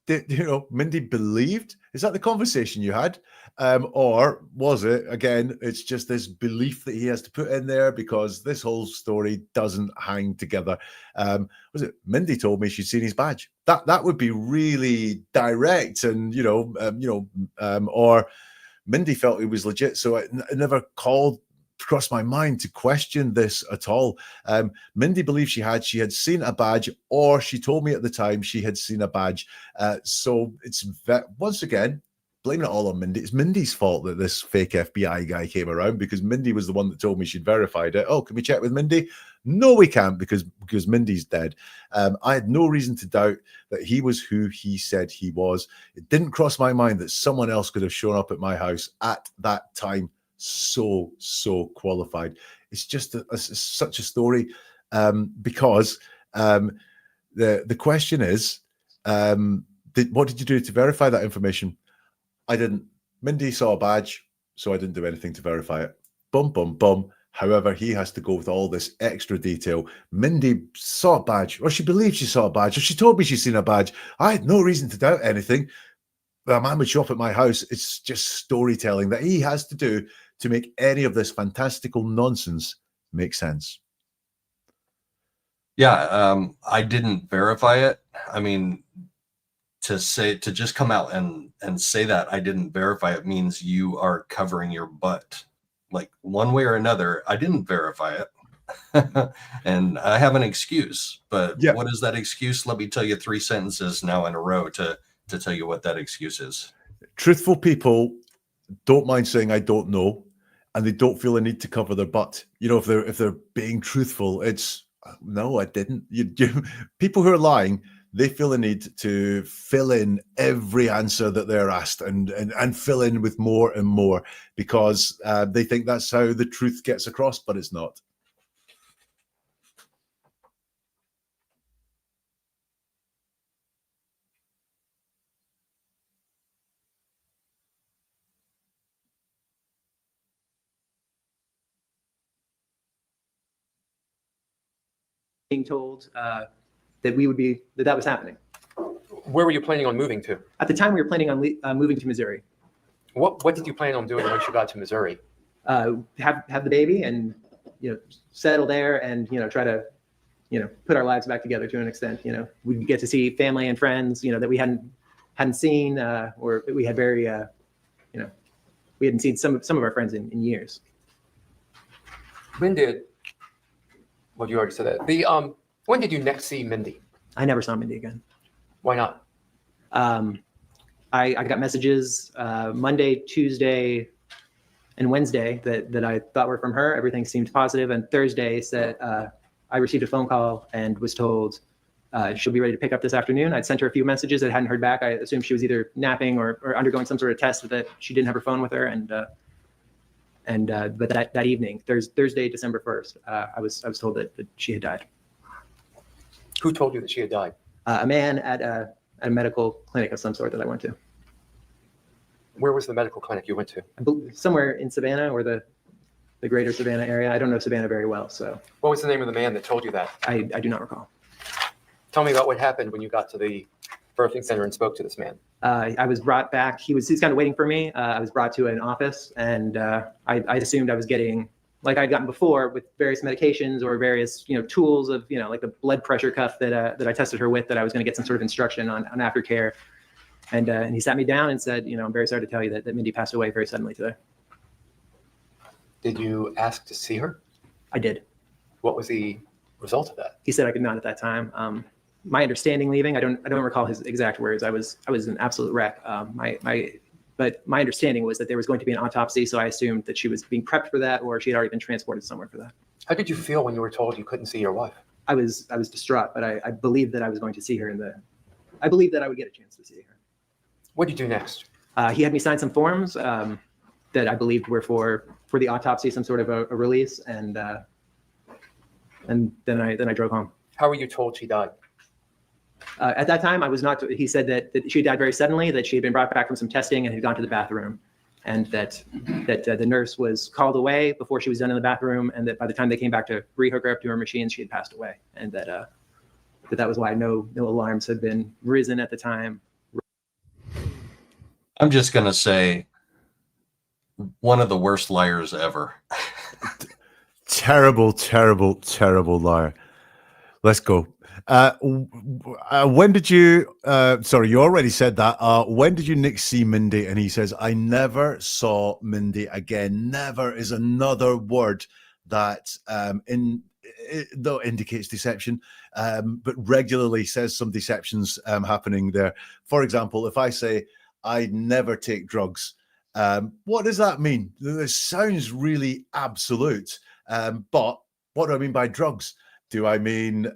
Speaker 3: Mindi believed? Is that the conversation you had? Or was it, again, it's just this belief that he has to put in there because this whole story doesn't hang together. Was it Mindi told me she'd seen his badge? That would be really direct, and or Mindi felt it was legit, so it never crossed my mind to question this at all. Mindi believed she had seen a badge, or she told me at the time she had seen a badge. So it's once again, blaming it all on Mindi. It's Mindi's fault that this fake FBI guy came around, because Mindi was the one that told me she'd verified it. Oh, can we check with Mindi? No, we can't, because Mindi's dead. I had no reason to doubt that he was who he said he was. It didn't cross my mind that someone else could have shown up at my house at that time so qualified. It's just such a story, because the question is, what did you do to verify that information? I didn't. Mindi saw a badge, so I didn't do anything to verify it. Bum. However, he has to go with all this extra detail. Mindi saw a badge, or she believed she saw a badge, or she told me she's seen a badge. I had no reason to doubt anything. A man would show up at my house. It's just storytelling that he has to do to make any of this fantastical nonsense make sense.
Speaker 2: Yeah, I didn't verify it. I mean, to just come out and say that I didn't verify it means you are covering your butt. Like, one way or another, I didn't verify it. And I have an excuse, but
Speaker 3: Yeah.
Speaker 2: What is that excuse? Let me tell you 3 sentences now in a row to tell you what that excuse is.
Speaker 3: Truthful people don't mind saying I don't know, and they don't feel a need to cover their butt. You know, if they're being truthful, it's no, I didn't. People who are lying, they feel a need to fill in every answer that they're asked and fill in with more and more, because they think that's how the truth gets across, but it's not.
Speaker 5: Being told that that was happening.
Speaker 4: Where were you planning on moving to?
Speaker 5: At the time, we were planning on moving to Missouri.
Speaker 4: What did you plan on doing once you got to Missouri?
Speaker 5: Have the baby and, settle there and, try to, put our lives back together to an extent. We get to see family and friends, that we hadn't seen, or we had we hadn't seen some of our friends in years.
Speaker 4: Well, you already said that. When did you next see Mindi?
Speaker 5: I never saw Mindi again.
Speaker 4: Why not?
Speaker 5: I got messages Monday, Tuesday, and Wednesday that I thought were from her. Everything seemed positive. And Thursday said I received a phone call and was told she'll be ready to pick up this afternoon. I'd sent her a few messages that hadn't heard back. I assumed she was either napping or undergoing some sort of test that she didn't have her phone with her. But that evening, Thursday, December 1st, I was told that she had died.
Speaker 4: Who told you that she had died?
Speaker 5: A man at a medical clinic of some sort that I went to.
Speaker 4: Where was the medical clinic you went to?
Speaker 5: I believe somewhere in Savannah or the greater Savannah area. I don't know Savannah very well, so.
Speaker 4: What was the name of the man that told you that?
Speaker 5: I do not recall.
Speaker 4: Tell me about what happened when you got to the birthing center and spoke to this man.
Speaker 5: I was brought back. He's kind of waiting for me. I was brought to an office, and I assumed I was getting, like I'd gotten before, with various medications or various tools of like the blood pressure cuff that I tested her with, that I was going to get some sort of instruction on aftercare. And he sat me down and said, I'm very sorry to tell you that Mindi passed away very suddenly today.
Speaker 4: Did you ask to see her?
Speaker 5: I did. What
Speaker 4: was the result of that?
Speaker 5: He said I could not at that time. My understanding leaving, I don't recall his exact words. I was an absolute wreck. But my understanding was that there was going to be an autopsy, so I assumed that she was being prepped for that, or she had already been transported somewhere for that.
Speaker 4: How did you feel when you were told you couldn't see your wife?
Speaker 5: I was distraught, but I believed that I was going to see her I believed that I would get a chance to see her.
Speaker 4: What did you do next?
Speaker 5: He had me sign some forms that I believed were for the autopsy, some sort of a release, and then I drove home.
Speaker 4: How were you told she died?
Speaker 5: At that time, I was not. He said that she died very suddenly, that she had been brought back from some testing and had gone to the bathroom, and that the nurse was called away before she was done in the bathroom, and that by the time they came back to rehook her up to her machine, she had passed away, and that was why no alarms had been risen at the time.
Speaker 2: I'm just going to say, one of the worst liars ever.
Speaker 3: Terrible liar. Let's go. When did you, sorry, you already said that. When did you next see Mindi? And he says, I never saw Mindi again. Never is another word that though indicates deception, but regularly says some deceptions happening there. For example, if I say, I never take drugs. What does that mean? This sounds really absolute, but what do I mean by drugs? Do I mean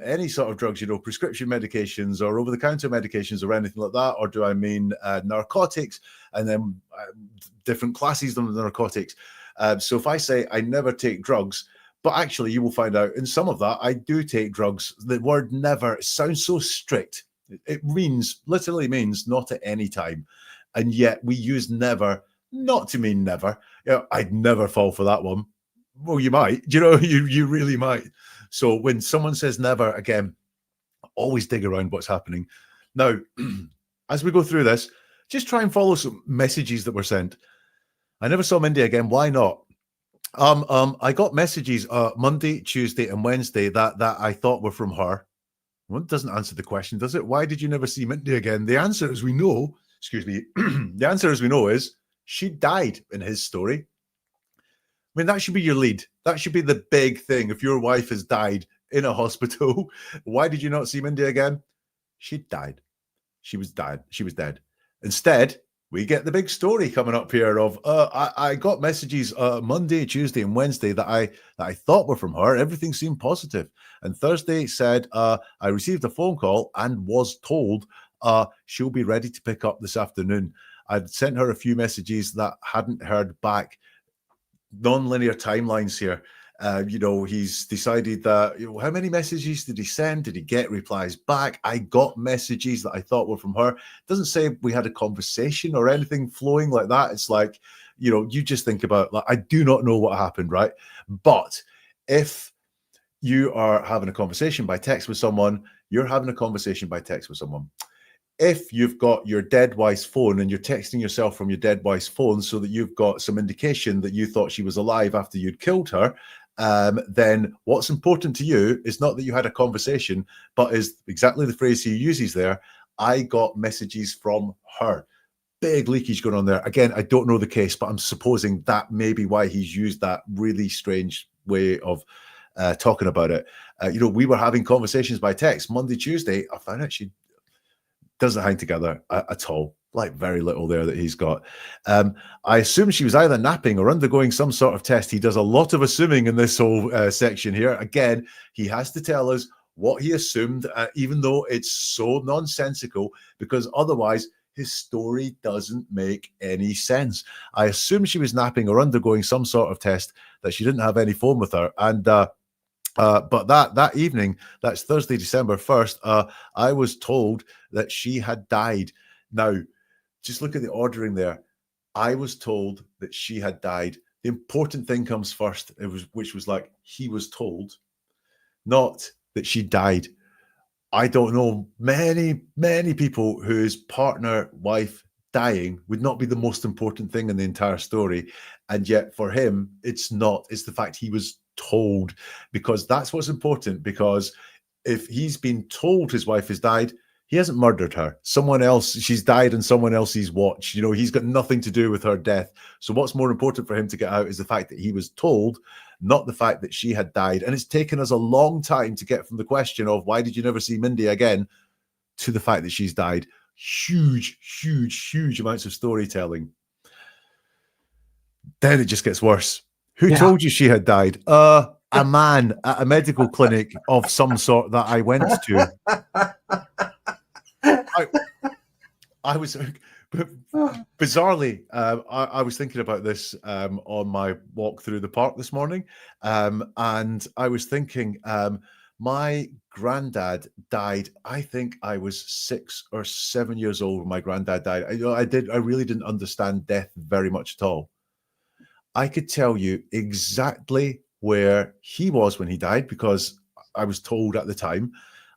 Speaker 3: any sort of drugs, prescription medications or over-the-counter medications or anything like that? Or do I mean narcotics and then different classes of narcotics? So if I say I never take drugs, but actually you will find out in some of that I do take drugs. The word never sounds so strict. It literally means not at any time. And yet we use never not to mean never. I'd never fall for that one. Well, you might, you really might. So when someone says never, again, always dig around what's happening. Now, as we go through this, just try and follow some messages that were sent. I never saw Mindi again. Why not? I got messages Monday, Tuesday, and Wednesday that I thought were from her. Well, it doesn't answer the question, does it? Why did you never see Mindi again? The answer, as we know, the answer, as we know, is she died in his story. I mean, that should be your lead. That should be the big thing. If your wife has died in a hospital, why did you not see Mindi again? She died. She was dead. She was dead. Instead, we get the big story coming up here of I got messages Monday, Tuesday, and Wednesday that I thought were from her. Everything seemed positive. And Thursday said I received a phone call and was told she'll be ready to pick up this afternoon. I'd sent her a few messages that hadn't heard back. Non-linear timelines here. He's decided that, how many messages did he send? Did he get replies back? I got messages that I thought were from her. It doesn't say we had a conversation or anything flowing like that. It's like, you just think about, like, I do not know what happened, right? But if you are having a conversation by text with someone, you're having a conversation by text with someone. If you've got your dead wife's phone and you're texting yourself from your dead wife's phone so that you've got some indication that you thought she was alive after you'd killed her, then what's important to you is not that you had a conversation, but is exactly the phrase he uses there. I got messages from her. Big leakage going on there. Again, I don't know the case, but I'm supposing that may be why he's used that really strange way of talking about it. We were having conversations by text Monday, Tuesday. I found out she doesn't hang together at all. Like very little there that he's got. I assume she was either napping or undergoing some sort of test. He does a lot of assuming in this whole section here. Again, he has to tell us what he assumed, even though it's so nonsensical, because otherwise his story doesn't make any sense. I assume she was napping or undergoing some sort of test, that she didn't have any phone with her. And but that evening, that's Thursday, December 1st, I was told that she had died. Now, just look at the ordering there. I was told that she had died. The important thing comes first, which was like, he was told, not that she died. I don't know many, many people whose partner, wife dying would not be the most important thing in the entire story. And yet for him, it's not. It's the fact he was told, because that's what's important. Because if he's been told his wife has died, he hasn't murdered her. Someone else, she's died and someone else he's watched. He's got nothing to do with her death. So what's more important for him to get out is the fact that he was told, not the fact that she had died. And it's taken us a long time to get from the question of why did you never see Mindi again to the fact that she's died. Huge, huge, huge amounts of storytelling. Then it just gets worse. Who told you she had died? A man at a medical clinic of some sort that I went to. I was bizarrely, I was thinking about this on my walk through the park this morning, and I was thinking, my granddad died. I think I was 6 or 7 years old when my granddad died. I really didn't understand death very much at all. I could tell you exactly where he was when he died because I was told at the time.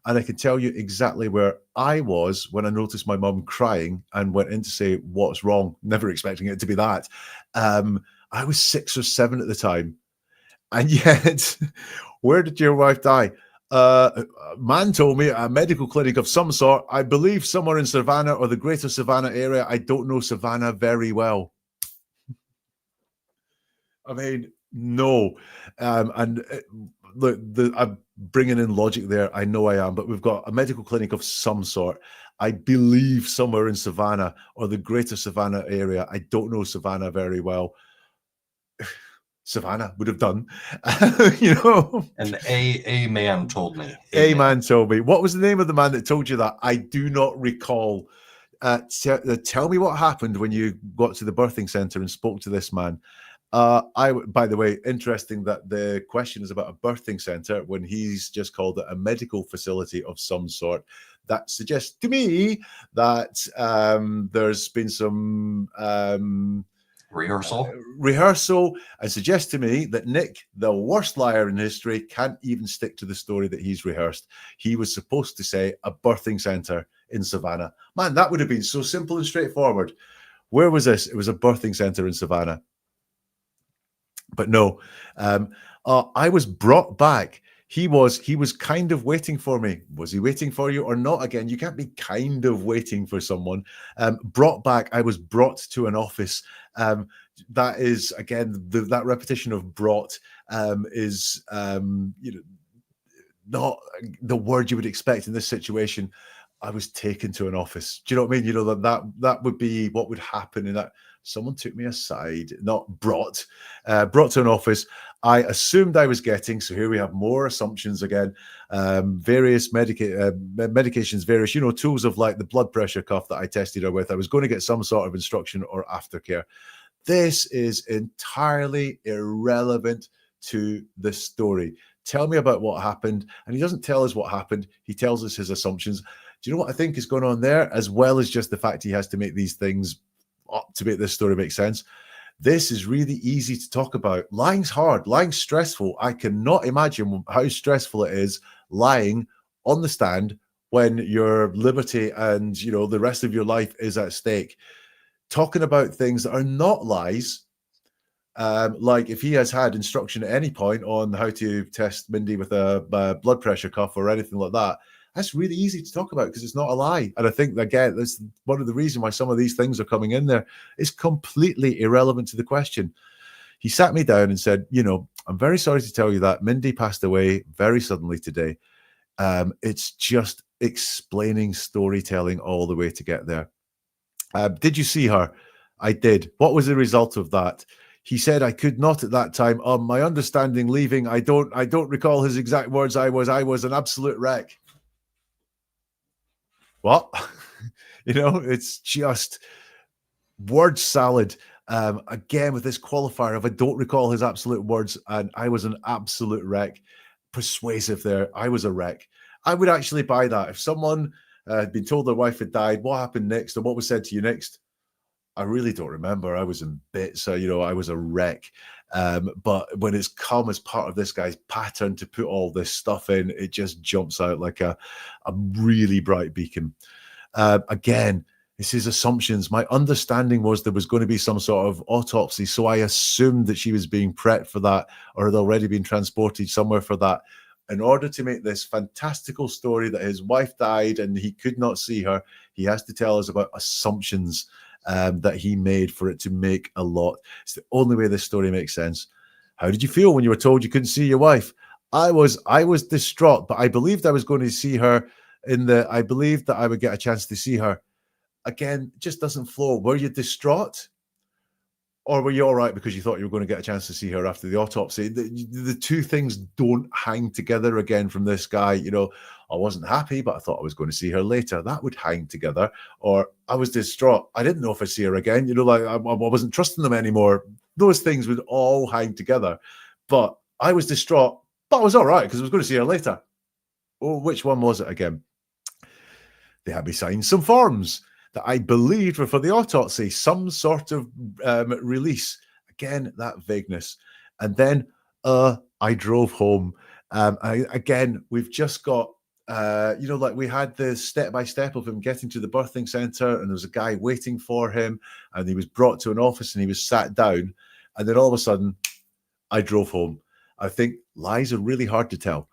Speaker 3: And I can tell you exactly where I was when I noticed my mum crying and went in to say, what's wrong? Never expecting it to be that. I was 6 or 7 at the time. And yet, where did your wife die? A man told me a medical clinic of some sort. I believe somewhere in Savannah or the greater Savannah area. I don't know Savannah very well. I mean, no. Look, I'm bringing in logic there. I know I am, but we've got a medical clinic of some sort. I believe somewhere in Savannah or the greater Savannah area. I don't know Savannah very well. Savannah would have done, you know.
Speaker 2: And a man told me.
Speaker 3: A man told me. What was the name of the man that told you that? I do not recall. Tell me what happened when you got to the birthing center and spoke to this man. By the way, interesting that the question is about a birthing center when he's just called it a medical facility of some sort. That suggests to me that there's been some rehearsal, and suggests to me that Nick, the worst liar in history, can't even stick to the story that he's rehearsed. He was supposed to say a birthing center in Savannah. Man, that would have been so simple and straightforward. Where was this? It was a birthing center in Savannah. But no, I was brought back. He was kind of waiting for me. Was he waiting for you or not? Again, you can't be kind of waiting for someone. Brought back. I was brought to an office. That is, again, that repetition of brought is not the word you would expect in this situation. I was taken to an office. Do you know what I mean? You know, that would be what would happen in that. Someone took me aside, not brought to an office. I assumed I was getting, so here we have more assumptions again, various medications, various, tools of like the blood pressure cuff that I tested her with. I was going to get some sort of instruction or aftercare. This is entirely irrelevant to the story. Tell me about what happened. And he doesn't tell us what happened. He tells us his assumptions. Do you know what I think is going on there? As well as just the fact he has to make these things up to make this story make sense. This is really easy to talk about. Lying's hard. Lying's stressful. I cannot imagine how stressful it is lying on the stand when your liberty and, the rest of your life is at stake. Talking about things that are not lies, like if he has had instruction at any point on how to test Mindi with a blood pressure cuff or anything like that, that's really easy to talk about because it's not a lie. And I think, again, that's one of the reasons why some of these things are coming in there. It's completely irrelevant to the question. He sat me down and said, I'm very sorry to tell you that Mindi passed away very suddenly today. It's just explaining storytelling all the way to get there. Did you see her? I did. What was the result of that? He said, I could not at that time. My understanding leaving, I don't recall his exact words. I was an absolute wreck. What? It's just word salad. Again, with this qualifier of I don't recall his absolute words, and I was an absolute wreck. Persuasive there. I was a wreck. I would actually buy that. If someone had been told their wife had died, what happened next, or what was said to you next? I really don't remember. I was in bits. So, I was a wreck. But when it's come as part of this guy's pattern to put all this stuff in, it just jumps out like a really bright beacon. Again, it's his assumptions. My understanding was there was going to be some sort of autopsy, so I assumed that she was being prepped for that or had already been transported somewhere for that. In order to make this fantastical story that his wife died and he could not see her, he has to tell us about assumptions that he made for it to make a lot. It's the only way this story makes sense. How did you feel when you were told you couldn't see your wife? I was distraught, but I believed I was going to see her I believed that I would get a chance to see her. Again, it just doesn't flow. Were you distraught? Or were you all right because you thought you were going to get a chance to see her after the autopsy? The two things don't hang together again from this guy. I wasn't happy, but I thought I was going to see her later. That would hang together. Or I was distraught. I didn't know if I'd see her again. I wasn't trusting them anymore. Those things would all hang together. But I was distraught, but I was all right because I was going to see her later. Oh, which one was it again? They had me sign some forms that I believed were for the autopsy, some sort of release. Again, that vagueness. And then I drove home. Again, we've just got, we had the step-by-step of him getting to the birthing center, and there was a guy waiting for him, and he was brought to an office, and he was sat down. And then all of a sudden, I drove home. I think lies are really hard to tell.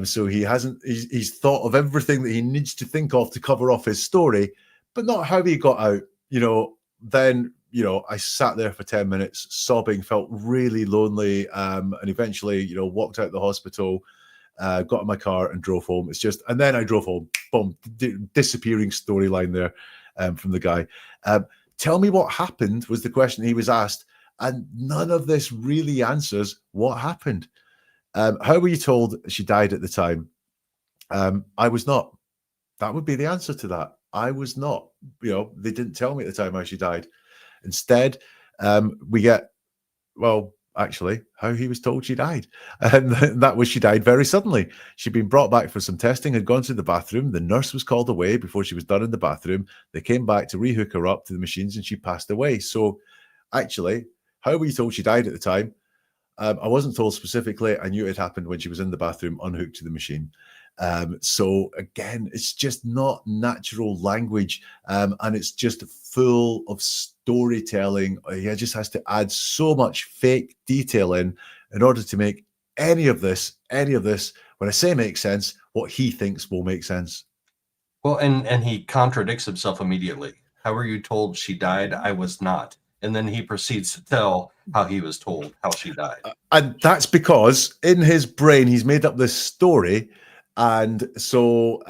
Speaker 3: So he's thought of everything that he needs to think of to cover off his story, but not how he got out. Then, you know, I sat there for 10 minutes sobbing, felt really lonely, and eventually, you know, walked out of the hospital, got in my car and drove home. It's just, and then I drove home, boom, disappearing storyline there from the guy. Tell me what happened was the question he was asked, and none of this really answers what happened. How were you told she died at the time? I was not. That would be the answer to that. I was not. You know, they didn't tell me at the time how she died. Instead, we get, well, actually, how he was told she died. And that was she died very suddenly. She'd been brought back for some testing, had gone to the bathroom. The nurse was called away before she was done in the bathroom. They came back to rehook her up to the machines and she passed away. So actually, how were you told she died at the time? I wasn't told specifically. I knew it happened when she was in the bathroom, unhooked to the machine. So again, it's just not natural language, and it's just full of storytelling. He just has to add so much fake detail in order to make any of this, when I say make sense, what he thinks will make sense.
Speaker 2: Well, and he contradicts himself immediately. How were you told she died? I was not. And then he proceeds to tell how he was told how she died.
Speaker 3: And that's because in his brain, he's made up this story. And so,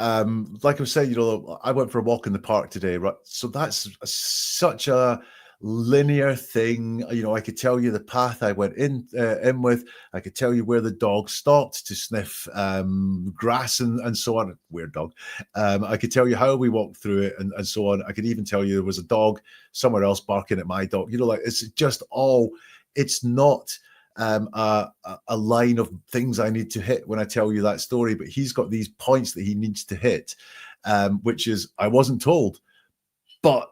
Speaker 3: like I was saying, you know, I went for a walk in the park today, right? So that's such a linear thing. You know, I could tell you the path I went in with. I could tell you where the dog stopped to sniff grass and so on. Weird dog. I could tell you how we walked through it and so on. I could even tell you there was a dog somewhere else barking at my dog. You know, like it's just all. It's not a line of things I need to hit when I tell you that story, but he's got these points that he needs to hit, which is I wasn't told, but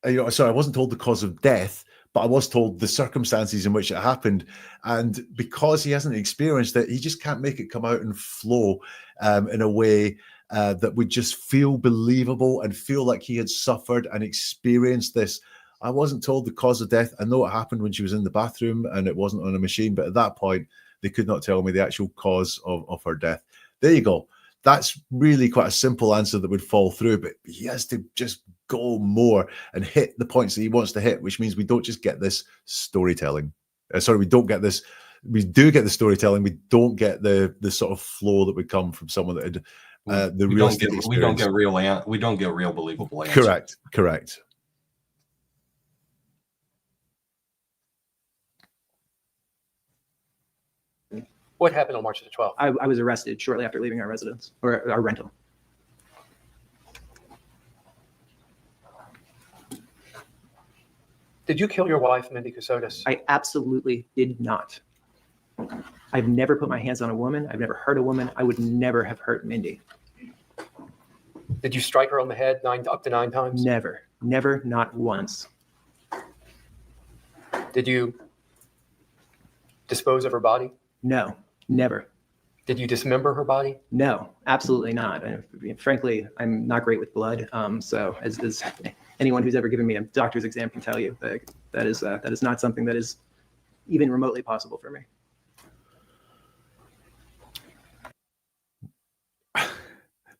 Speaker 3: you know, sorry, I wasn't told the cause of death, but I was told the circumstances in which it happened, and because he hasn't experienced it, he just can't make it come out and flow in a way that would just feel believable and feel like he had suffered and experienced this. I wasn't told the cause of death. I know it happened when she was in the bathroom and it wasn't on a machine, but at that point, they could not tell me the actual cause of her death. There you go. That's really quite a simple answer that would fall through, but he has to just go more and hit the points that he wants to hit, which means we don't just get this storytelling. We don't get this. We do get the storytelling. We don't get the sort of flow that would come from someone that had the real experience.
Speaker 2: We don't get real believable answers.
Speaker 3: Correct.
Speaker 4: What happened on March the 12th?
Speaker 5: I was arrested shortly after leaving our residence or our rental.
Speaker 4: Did you kill your wife, Mindi Kassotis?
Speaker 5: I absolutely did not. I've never put my hands on a woman. I've never hurt a woman. I would never have hurt Mindi.
Speaker 4: Did you strike her on the head up to 9 times?
Speaker 5: Never, not once.
Speaker 4: Did you dispose of her body?
Speaker 5: No, never.
Speaker 4: Did you dismember her body?
Speaker 5: No, absolutely not. And frankly, I'm not great with blood. So as anyone who's ever given me a doctor's exam can tell you, that is not something that is even remotely possible for me.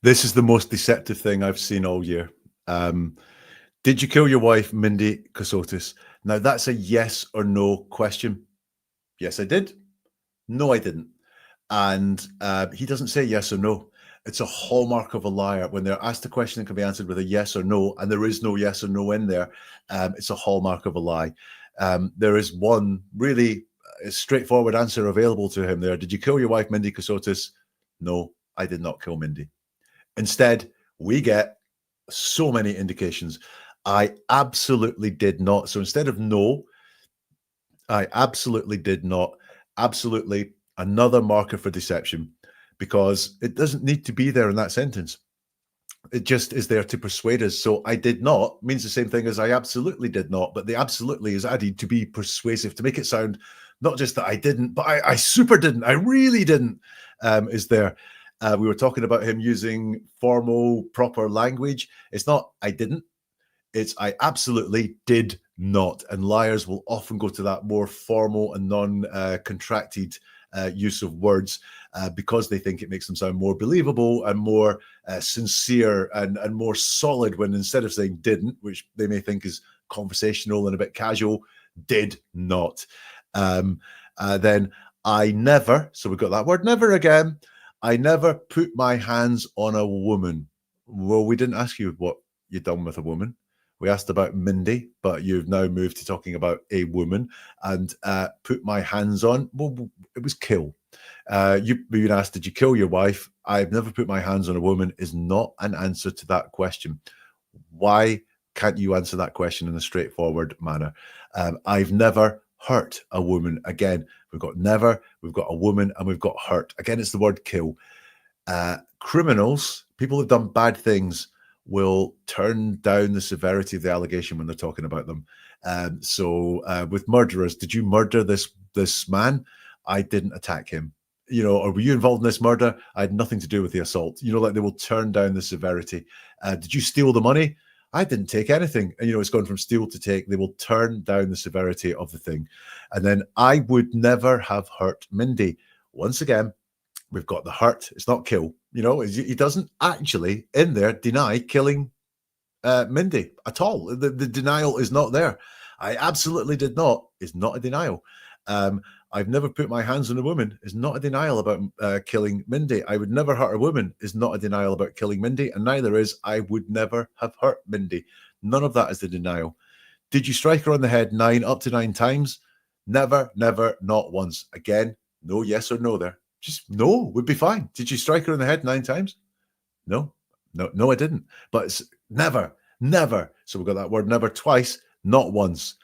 Speaker 3: This is the most deceptive thing I've seen all year. Did you kill your wife, Mindi Kassotis? Now, that's a yes or no question. Yes, I did. No, I didn't. And he doesn't say yes or no. It's a hallmark of a liar. When they're asked a question that can be answered with a yes or no, and there is no yes or no in there, it's a hallmark of a lie. There is one really straightforward answer available to him there. Did you kill your wife, Mindi Kassotis? No, I did not kill Mindi. Instead, we get so many indications. I absolutely did not. So instead of no, I absolutely did not. Absolutely another marker for deception, because it doesn't need to be there in that sentence. It just is there to persuade us. So I did not means the same thing as I absolutely did not, but the absolutely is added to be persuasive, to make it sound not just that I didn't, but I super didn't, I really didn't, is there. We were talking about him using formal, proper language. It's not I didn't, it's I absolutely did not. And liars will often go to that more formal and non-contracted use of words because they think it makes them sound more believable and more sincere and more solid, when instead of saying didn't, which they may think is conversational and a bit casual. Did not. Then I never, so we've got that word never again. I never put my hands on a woman. Well, we didn't ask you what you've done with a woman. We asked about Mindi, but you've now moved to talking about a woman. And put my hands on, well, it was kill. You've been asked, did you kill your wife? I've never put my hands on a woman is not an answer to that question. Why can't you answer that question in a straightforward manner? I've never hurt a woman. Again, we've got never, we've got a woman, and we've got hurt. Again, it's the word kill. Criminals, people who've done bad things, will turn down the severity of the allegation when they're talking about them. So with murderers, did you murder this man? I didn't attack him. You know, or were you involved in this murder? I had nothing to do with the assault. You know, like they will turn down the severity. Did you steal the money? I didn't take anything. And, you know, it's gone from steal to take. They will turn down the severity of the thing. And then I would never have hurt Mindi. Once again, we've got the hurt. It's not kill. You know, he doesn't actually in there deny killing Mindi at all. The denial is not there. I absolutely did not is not a denial. I've never put my hands on a woman is not a denial about killing Mindi. I would never hurt a woman is not a denial about killing Mindi, and neither is I would never have hurt Mindi. None of that is the denial. Did you strike her on the head up to nine times? Never, never, not once. Again, no yes or no there. Just no would be fine. Did you strike her on the head 9 times? No, I didn't. But it's never, never. So we've got that word never twice, not once.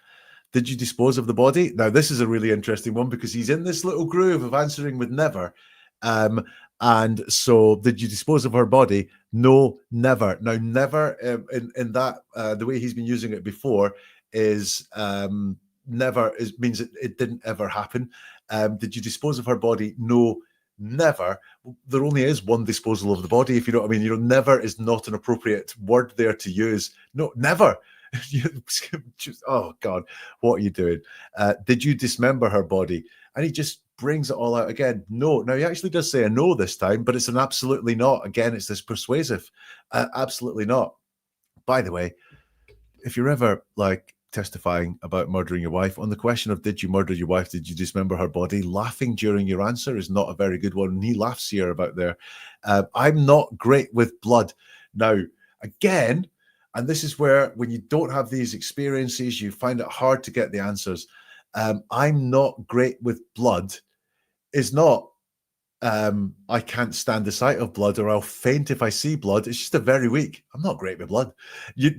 Speaker 3: Did you dispose of the body? Now, this is a really interesting one because he's in this little groove of answering with never. And so did you dispose of her body? No, never. Now, never in that, the way he's been using it before is never means it didn't ever happen. Did you dispose of her body? No, never. There only is one disposal of the body, if you know what I mean. You know, never is not an appropriate word there to use. No, never. Oh God, what are you doing? Did you dismember her body? And he just brings it all out again. No. Now he actually does say a no this time, but it's an absolutely not. Again, it's this persuasive. Absolutely not. By the way, if you're ever like testifying about murdering your wife, on the question of did you murder your wife, did you dismember her body, laughing during your answer is not a very good one. And he laughs here about there. I'm not great with blood. Now, again, and this is where when you don't have these experiences, you find it hard to get the answers. I'm not great with blood is not I can't stand the sight of blood or I'll faint if I see blood. It's just a very weak. I'm not great with blood. You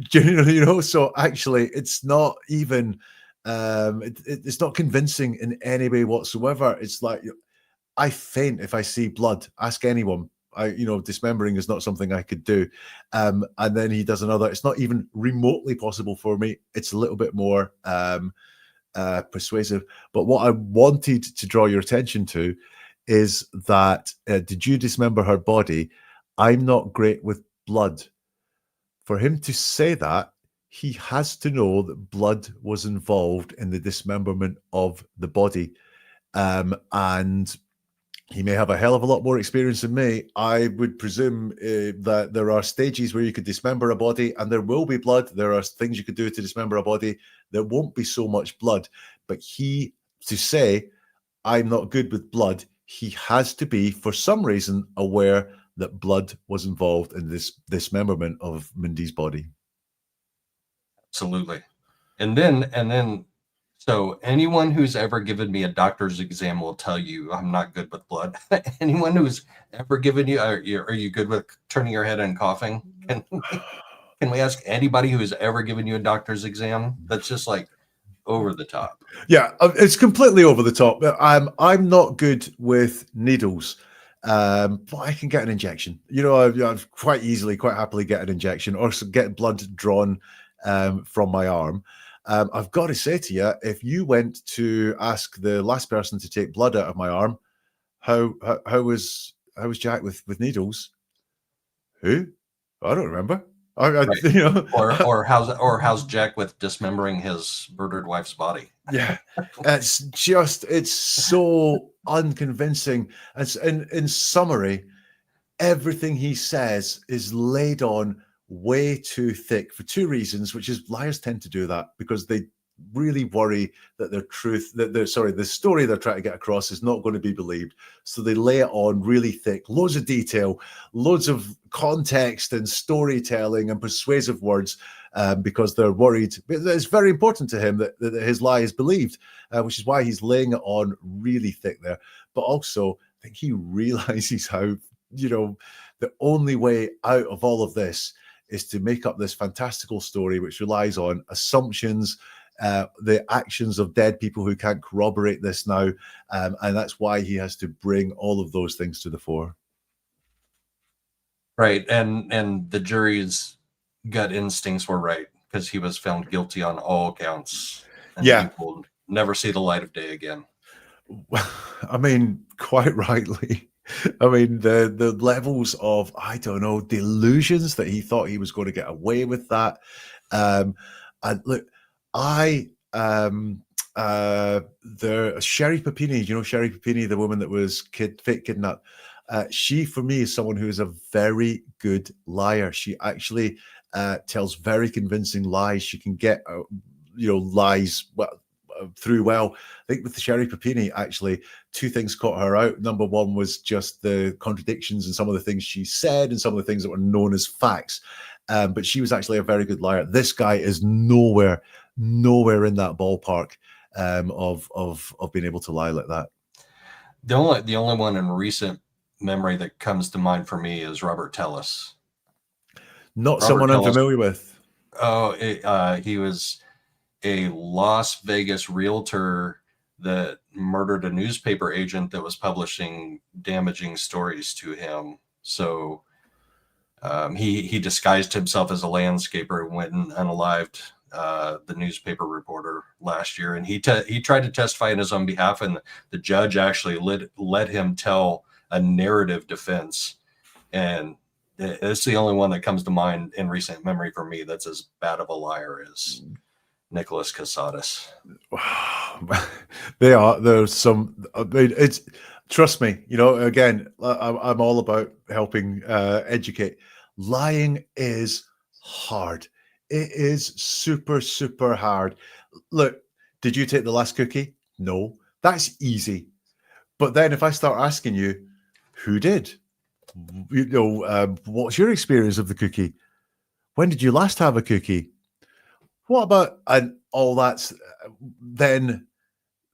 Speaker 3: know, so actually it's not even it's not convincing in any way whatsoever. It's like I faint if I see blood. Ask anyone. Dismembering is not something I could do. And then he does another. It's not even remotely possible for me. It's a little bit more persuasive. But what I wanted to draw your attention to is that did you dismember her body? I'm not great with blood. For him to say that, he has to know that blood was involved in the dismemberment of the body. And he may have a hell of a lot more experience than me. I would presume that there are stages where you could dismember a body and there will be blood. There are things you could do to dismember a body. There won't be so much blood. But to say, I'm not good with blood, he has to be, for some reason, aware that blood was involved in this dismemberment of Mindi's body.
Speaker 2: Absolutely. And then, so anyone who's ever given me a doctor's exam will tell you I'm not good with blood. Anyone who's ever given you, are you good with turning your head and coughing? Can we ask anybody who has ever given you a doctor's exam? That's just like over the top.
Speaker 3: Yeah, it's completely over the top. I'm not good with needles, but I can get an injection. You know, I've quite happily get an injection or get blood drawn from my arm. I've got to say to you, if you went to ask the last person to take blood out of my arm, how was Jack with needles? Who? I don't remember.
Speaker 2: Right.
Speaker 3: You know,
Speaker 2: or how's Jack with dismembering his murdered wife's body?
Speaker 3: Yeah, it's so unconvincing. In summary, everything he says is laid on way too thick for two reasons, which is liars tend to do that because they really worry that the story they're trying to get across is not going to be believed. So they lay it on really thick, loads of detail, loads of context and storytelling and persuasive words, because they're worried. It's very important to him that his lie is believed, which is why he's laying it on really thick there. But also, I think he realizes how, the only way out of all of this is to make up this fantastical story which relies on assumptions, the actions of dead people who can't corroborate this now, and that's why he has to bring all of those things to the fore.
Speaker 2: Right, and the jury's gut instincts were right because he was found guilty on all counts, and he will never see the light of day again.
Speaker 3: I mean, quite rightly. I mean, the levels of, I don't know, delusions that he thought he was going to get away with that. And look, Sherry Papini, Sherry Papini, the woman that was fake kidnapped. She, for me, is someone who is a very good liar. She actually tells very convincing lies. She can get, lies through well. I think with the Sherry Papini, actually, two things caught her out. Number one was just the contradictions in some of the things she said and some of the things that were known as facts. But she was actually a very good liar. This guy is nowhere in that ballpark of being able to lie like that.
Speaker 2: The only one in recent memory that comes to mind for me is Robert Tellis.
Speaker 3: Not someone I'm familiar with.
Speaker 2: Oh, he was a Las Vegas realtor that murdered a newspaper agent that was publishing damaging stories to him. So he disguised himself as a landscaper and went and unalived the newspaper reporter last year. And he tried to testify in his own behalf, and the judge actually let him tell a narrative defense. And it's the only one that comes to mind in recent memory for me that's as bad of a liar as Nicholas Kassotis.
Speaker 3: There's some, I mean, trust me, again, I'm all about helping educate. Lying is hard. It is super, super hard. Look, did you take the last cookie? No, that's easy. But then if I start asking you, who did? What's your experience of the cookie? When did you last have a cookie? What about, and all that's, then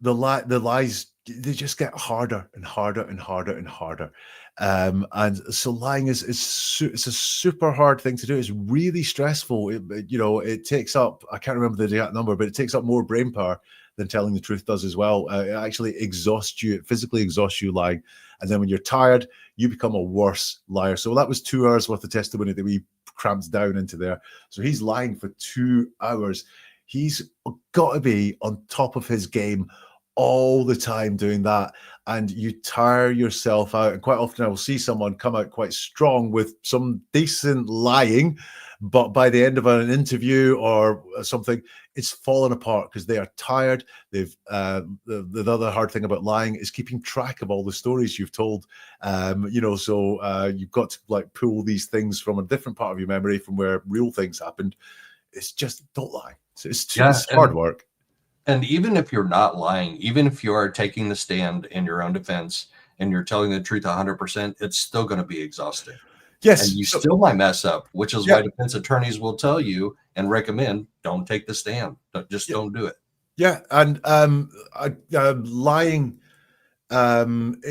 Speaker 3: the lies, they just get harder and harder and harder and harder. And so lying it's a super hard thing to do. It's really stressful. It takes up, I can't remember the exact number, but it takes up more brain power than telling the truth does as well. It actually exhausts you, it physically exhausts you lying. And then when you're tired, you become a worse liar. So that was 2 hours worth of testimony that we cramped down into there. So he's lying for 2 hours. He's got to be on top of his game all the time doing that, and you tire yourself out. And quite often I will see someone come out quite strong with some decent lying, but by the end of an interview or something, it's fallen apart because they are tired. They've the other hard thing about lying is keeping track of all the stories you've told. So you've got to like pull these things from a different part of your memory from where real things happened. It's just, don't lie. It's hard work.
Speaker 2: And even if you're not lying, even if you are taking the stand in your own defense and you're telling the truth 100%, it's still going to be exhausting.
Speaker 3: Yes.
Speaker 2: And you still might mess up, which is why defense attorneys will tell you and recommend, don't take the stand. Don't do it. Yeah.
Speaker 3: And lying, when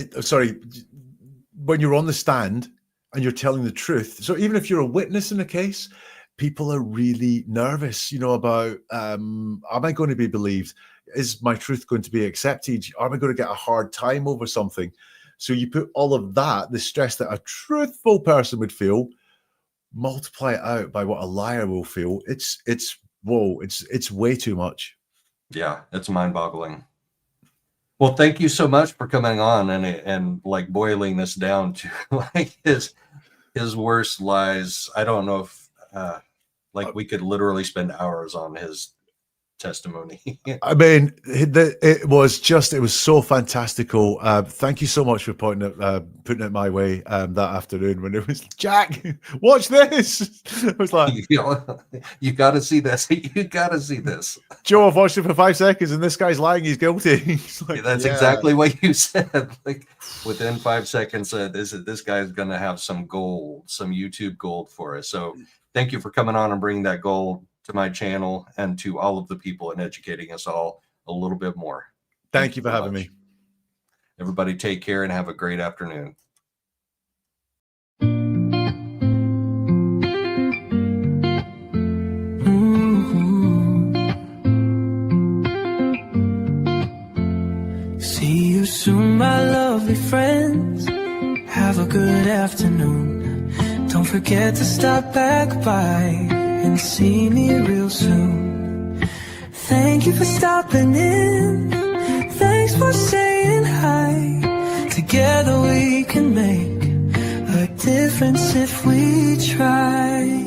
Speaker 3: you're on the stand and you're telling the truth. So even if you're a witness in a case, people are really nervous, about, am I going to be believed? Is my truth going to be accepted? Am I going to get a hard time over something? So you put all of that, the stress that a truthful person would feel, multiply it out by what a liar will feel. It's way too much.
Speaker 2: Yeah, it's mind-boggling. Well, thank you so much for coming on and like boiling this down to like his worst lies. I don't know if we could literally spend hours on his testimony.
Speaker 3: I mean, it was so fantastical. Thank you so much for putting it my way that afternoon when it was, Jack, watch this. I was like,
Speaker 2: you got to see this. You got to see this.
Speaker 3: Joe, I've watched it for 5 seconds and this guy's lying. He's guilty. Like,
Speaker 2: that's exactly what you said. Like within 5 seconds, this guy's going to have some gold, some YouTube gold for us. So thank you for coming on and bringing that gold to my channel and to all of the people and educating us all a little bit more.
Speaker 3: Thank you for having me.
Speaker 2: Everybody take care and have a great afternoon.
Speaker 1: See you soon, my lovely friends. Have a good afternoon. Don't forget to stop back by and see me real soon. Thank you for stopping in. Thanks for saying hi. Together we can make a difference if we try.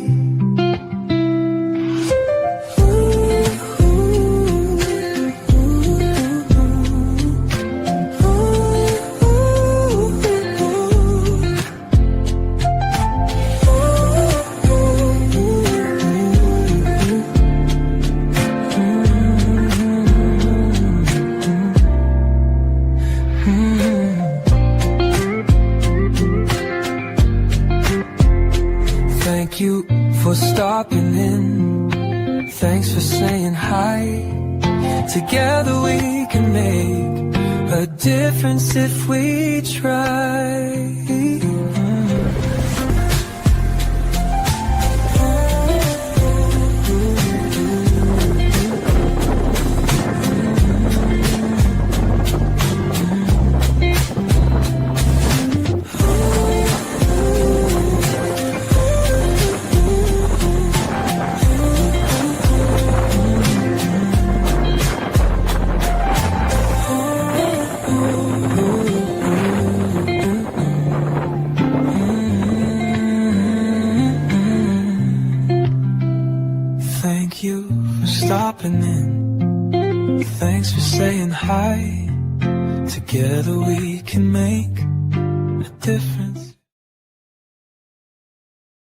Speaker 1: Thank you for stopping in. Thanks for saying hi. Together we can make a difference if we try. Thank you for stopping in. Thanks for saying hi. Together we can make a difference.